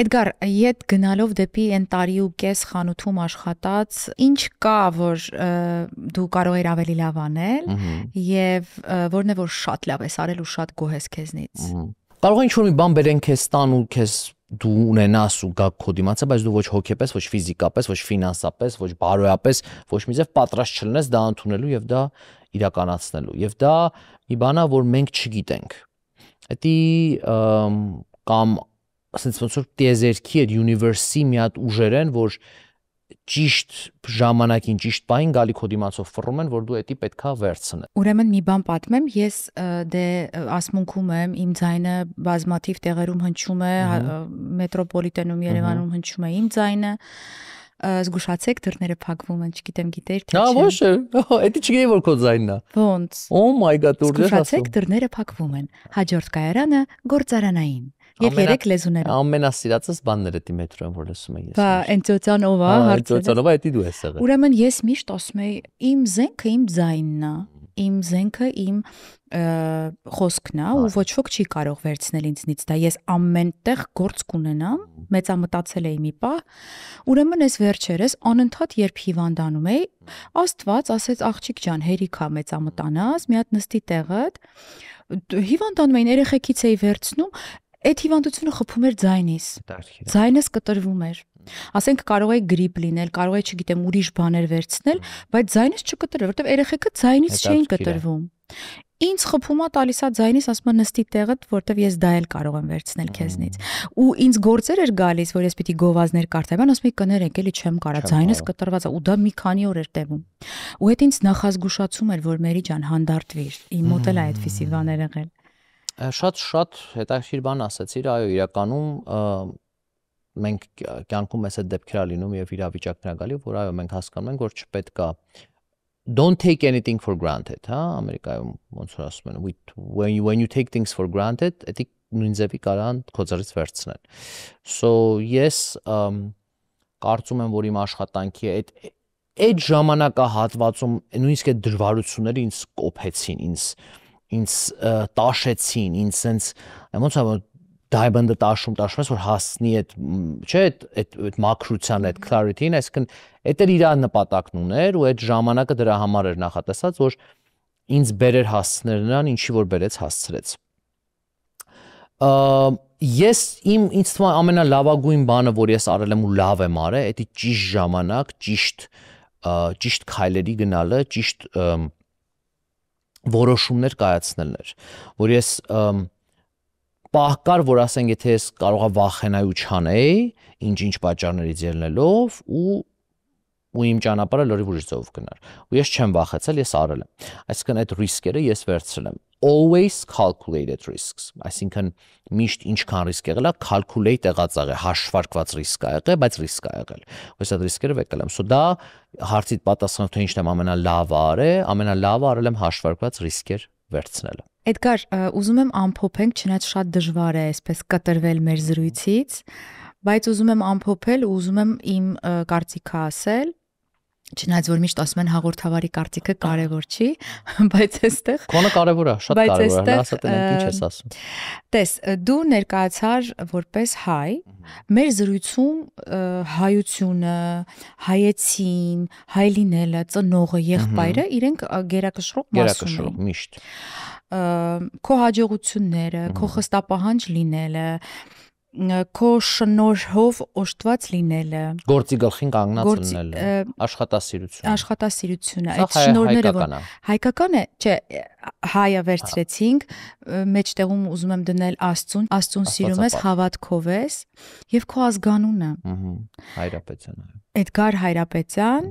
Էդգար, իդ գնալով դեպի այն տարի ու կես խանութում աշխատած, ինչ կա, որ դու կարող ես ավելի լավ անել եւ որն է որ շատ լավ ես արել ու շատ գոհ ես քեզնից։ Կարող է ինչ-որ մի բան բերեն քեզ տան ու քեզ դու ունենաս ու գա քո դիմացը, բայց դու ոչ հոգեպես, ոչ ֆիզիկապես, ոչ ֆինանսապես, ոչ բարոյապես, ոչ մի ձև պատրաստ չլինես դա ընդունելու եւ դա իրականացնելու։ Եվ դա մի բան է, որ մենք չգիտենք։ Դա կամ ասենց ոնց որ տիեզերքի այդ universe-ի մի հատ ուժեր են, որ ճիշտ ժամանակին, ճիշտ պահին գալի քո դիմացով ֆռում են, որ դու էդի պետքա վերցնես։ Ուրեմն մի բան պատմեմ, ես դե ասմունքում եմ, իմ ձայնը բազմաթիվ տեղերում հնչում է, մետրոպոլիտենում Երևանում հնչում է իմ ձայնը։ Զգուշացեք, դռները փակվում են, չգիտեմ գիտեր թե չէ։ Ոչ է, էդի չգիտեի որ քո ձայնն է։ Ոնց։ Oh my god, ուր ես ասում։ Զգուշացեք, դռները փակվում են։ Հաջորդ կայարանը գործարանային։ Եվ 3 լեզուներով։ Ամենասիրածս բանն է դի մետրոն, որ լսում եմ ես։ Բա, ընծոցան ով է, հարցը։ Ընծոցան ով է, էդի դու ես եղել։ Ուրեմն ես միշտ ասում եի, իմ զենքը իմ ձայնն է, իմ զենքը իմ խոսքն է ու ոչ ոք չի կարող վերցնել ինձնից դա։ Ես ամեն տեղ գործ կունենամ, մեծամտածել էի մի պահ։ Ուրեմն ես վերջերս անընդհատ երբ հիվանդանում էի, Աստված ասեց աղջիկ ջան, հերիքա մեծամտանաս, մի հատ նստի տեղդ։ Հիվանդանում էին, երեխեքից էի վերցնում, այդ հիվանդությունը խփում էր ձայնից։ Ձայնս կտրվում էր։ Ասենք կարող է գրիպ լինել, կարող է, չգիտեմ, ուրիշ բաներ վերցնել, բայց ձայնս չկտրվի, որովհետև երեխեքը ձայնից չէին կտրվում։ Ինձ խփումա տալիս է ձայնից, ասում եմ նստի տեղդ, որովհետև ես դա էլ կարող եմ վերցնել քեզնից։ Ու ինձ գործեր էր գալիս, որ ես պիտի գովազներ կարդայեմ, ասում եի կներեք, էլի չեմ կարա, ձայնս կտրված է, ու դա մի քանի օր էր տևում։ Ու այդ ինձ նախազգուշացում էր, որ Մերի ջան, հանդարտվիր։ Իմ մոտ էլ է այդպիսի բաներ եղել։ Շատ հետաքրքիր բան ասացիր, այո, իրականում մենք կյանքում մեզ այդ դեպքեր լինում եւ իրավիճակներ գալի, որ այո, մենք հասկանում ենք, որ չպետք է don't take anything for granted, հա, Ամերիկայում ոնց որ ասում են, when you take things for granted, դա նույն ձևի կարան քո ձեռից վերցնել։ So ես կարծում եմ, որ իմ աշխատանքի այդ ժամանակահատվածում նույնիսկ այդ դժվարությունները ինձ կոփեցին, ինձ ինձ տաշեցին, ինձ sense ոնց է diamond-ը տաշում ես, որ հասնի այդ, չէ, այդ մակրության, այդ clarity-ին, այսինքն այդ էր իր նպատակն ուներ ու այդ ժամանակը դրա համար էր նախատեսած, որ ինձ բերեր հասցներ նրան, ինչի որ բերեց հասցրեց։ Ես ինձ թվում է ամենալավագույն բանը, որ ես արել եմ ու լավ եմ արել, դա ճիշտ ժամանակ, ճիշտ քայլերի գնալը, ճիշտ որոշումներ կայացնելն էր, որ ես պահ կար, որ ասենք, եթե ես կարողա վախենայի ու չանեի, ինչ պատճառներից ելնելով ու իմ ճանապարհը լրիվ ուրիշ ձևով գնար։ Ու ես չեմ վախեցել, ես արել եմ։ Այսինքն այդ ռիսկերը ես վերցրել եմ։ Always calculated risks, այսինքն միշտ ինչքան ռիսկ եղել է, calculate եղած եղել, հաշվարկված ռիսկ ա եղել, բայց ռիսկ ա եղել։ Ես այդ ռիսկերը վեկել եմ։ So դա հարցիդ պատասխանով թե ինչն եմ ամենալավը արել եմ հաշվարկված ռիսկեր վերցնելը։ Էդգար, ուզում եմ ամփոփենք, չնայած շատ դժվար է այսպես կտրվել մեր զրույցից, բայց ուզում եմ ամփոփել ու ուզում եմ իմ կարծիքը ասել, չնայած որ միշտ ասում են հաղորդավարի կարծիքը կարևոր չի, բայց այստեղ Քոնը կարևոր է, շատ կարևոր է, ասա տենենք ինչ ես ասում։ Տես, դու ներկայացար որպես հայ, մեր զրույցում հայությունը, հայեցին, հայ լինելը, ծնողը, եղբայրը իրենք գերակշռող մասում են։ Միշտ։ Քո հաջողությունները, քո խստապահանջ լինելը, քո շնորհով օժտված լինելը, գործի գլխին կանգնած լինելը, աշխատասիրությունը, այդ շնորհները հայկական է, չէ, հայը վերցրեցինք, մեջտեղում ուզում եմ դնել Աստծուն սիրում ես, հավատքով ես եւ քո ազգանունը։ Հայրապետյան։ Էդգար Հայրապետյան,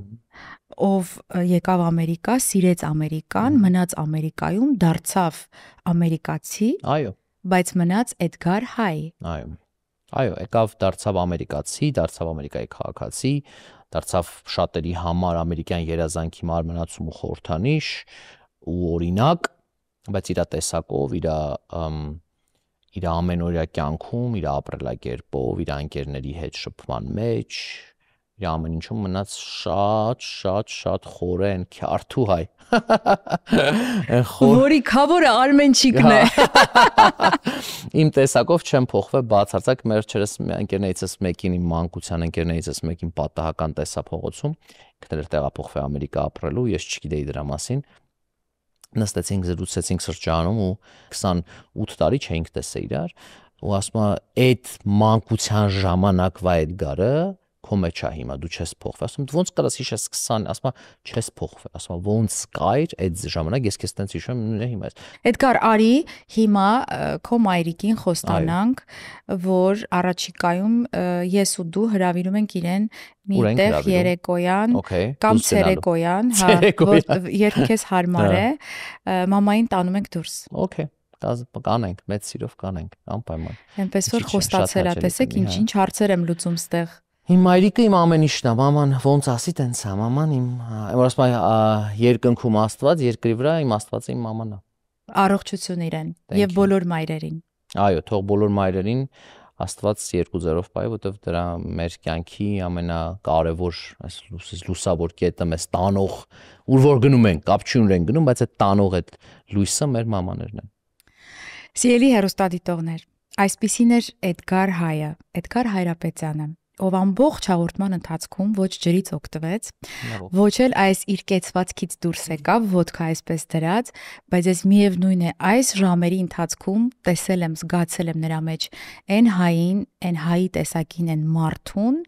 ով եկավ Ամերիկա, սիրեց Ամերիկան, մնաց Ամերիկայում, դարձավ ամերիկացի, այո, բայց մնաց Էդգար Հայ։ Այո, եկավ դարձավ ամերիկացի, դարձավ ամերիկայի քաղաքացի, դարձավ շատերի համար ամերիկյան երազանքի մարմնացում ու խորհրդանիշ ու օրինակ, բայց իր տեսակով, իր ամենօրյա կյանքում, իր ապրելակերպով, իր ընկերների հետ շփման մեջ, իր ամեն ինչում մնաց շատ խորեն քյարթու հայ։ Որի քավորը Արմենչիկն է։ Իմ տեսակով չեմ փոխվել բացարձակ մեր չերս ընկերներիցս մեկին, իմ մանկության ընկերներիցս մեկին պատահական տեսա փողոցում, ինքն էր տեղափոխվել Ամերիկա ապրելու, ես չգիտեի դրա մասին։ Նստեցինք, զրուցեցինք սրճարանում ու 28 տարի չէինք տեսել իրար, ու ասում է, այդ մանկության ժամանակվա Էդգարը քո մեջ է հիմա, դու չես փոխվել։ Ասում եմ, ոնց կարաս հիշես 20, ասում է, չես փոխվել։ Ասում եմ, ոնց կայր այդ ժամանակ, ես քեզ տենց հիշում եմ, նույնը հիմա։ Էդգար, արի հիմա քո մայրիկին խոստանանք, որ առաջիկայում ես ու դու հրավիրում ենք իրեն մի տեղ երեկոյան կամ ցերեկոյան, երբ քեզ հարմար է, մամային տանում ենք դուրս։ Okay, կանենք, մեծ սիրով կանենք, անպայման։ Այնպես որ խոստացել ա, տեսեք ինչ հարցեր եմ լուծում ստեղ։ Իմ մայրիկը իմ ամեն ինչն է, մաման ոնց ասի տենց է, մաման իմ, որ ասում է երկնքում Աստված, երկրի վրա իմ Աստվածը իմ մաման է։ Առողջություն իրեն եւ բոլոր մայրերին։ Այո, թող բոլոր մայրերին Աստված 2 ձեռով պահի, որովհետեւ դրա մեր կյանքի ամենակարևոր, այս լուսավոր կետը մեզ տանող, ուր որ գնում ենք, կապ չի ունեն գնում, բայց այդ տանող այդ լույսը մեր մամաներն են։ Սիրելի հեռուստադիտողներ, այսպիսին էր Էդգար Հայը, Էդգար Հայրապետյանը, ով ամբողջ հաղորդման ընթացքում ոչ ջրից օգտվեց, ոչ էլ այս իր կեցվածքից դուրս եկավ, ոդկա այսպես դրած, բայց ես միևնույն է այս ժամերի ընթացքում տեսել եմ, զգացել եմ նրա մեջ այն հային, այն հայի տեսակին, այն մարդուն,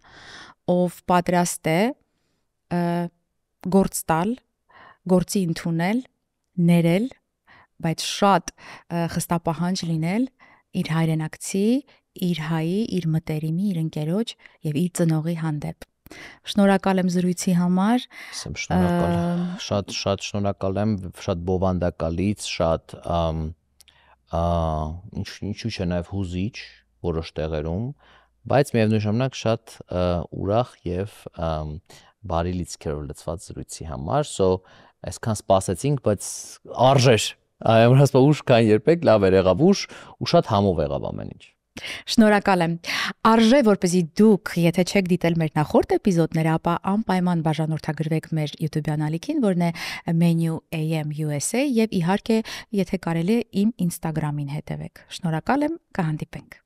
ով պատրաստ է գործ տալ, գործի ընդունել, ներել, բայց շատ խստապահանջ լինել իր հայրենակցի, իր հայի, իր մտերիմի, իր ընկերոջ եւ իր ծնողի հանդեպ։ Շնորհակալ եմ զրույցի համար։ Եմ շնորհակալ։ Շատ շնորհակալ եմ, շատ բովանդակալից, շատ ինչու՞ չէ նաեւ հուզիչ որոշ տեղերում, բայց միևնույն ժամանակ շատ ուրախ եւ բարի լիցքերով լցված զրույցի համար, այսքան սպասեցինք, բայց արժեր։ Այո, ասում ուշ կան երբեք, լավ էր եղավ ուշ ու շատ համով եղավ ամեն ինչ։ Շնորհակալ եմ։ Արժե որպեսզի դուք, եթե չեք դիտել մեր նախորդ էպիզոդները, ապա անպայման բաժանորդագրվեք մեր YouTube-յան ալիքին, որն է Menu AM USA, եւ իհարկե, եթե կարելի է, իմ Instagram-ին հետևեք։ Շնորհակալ եմ, կհանդիպենք։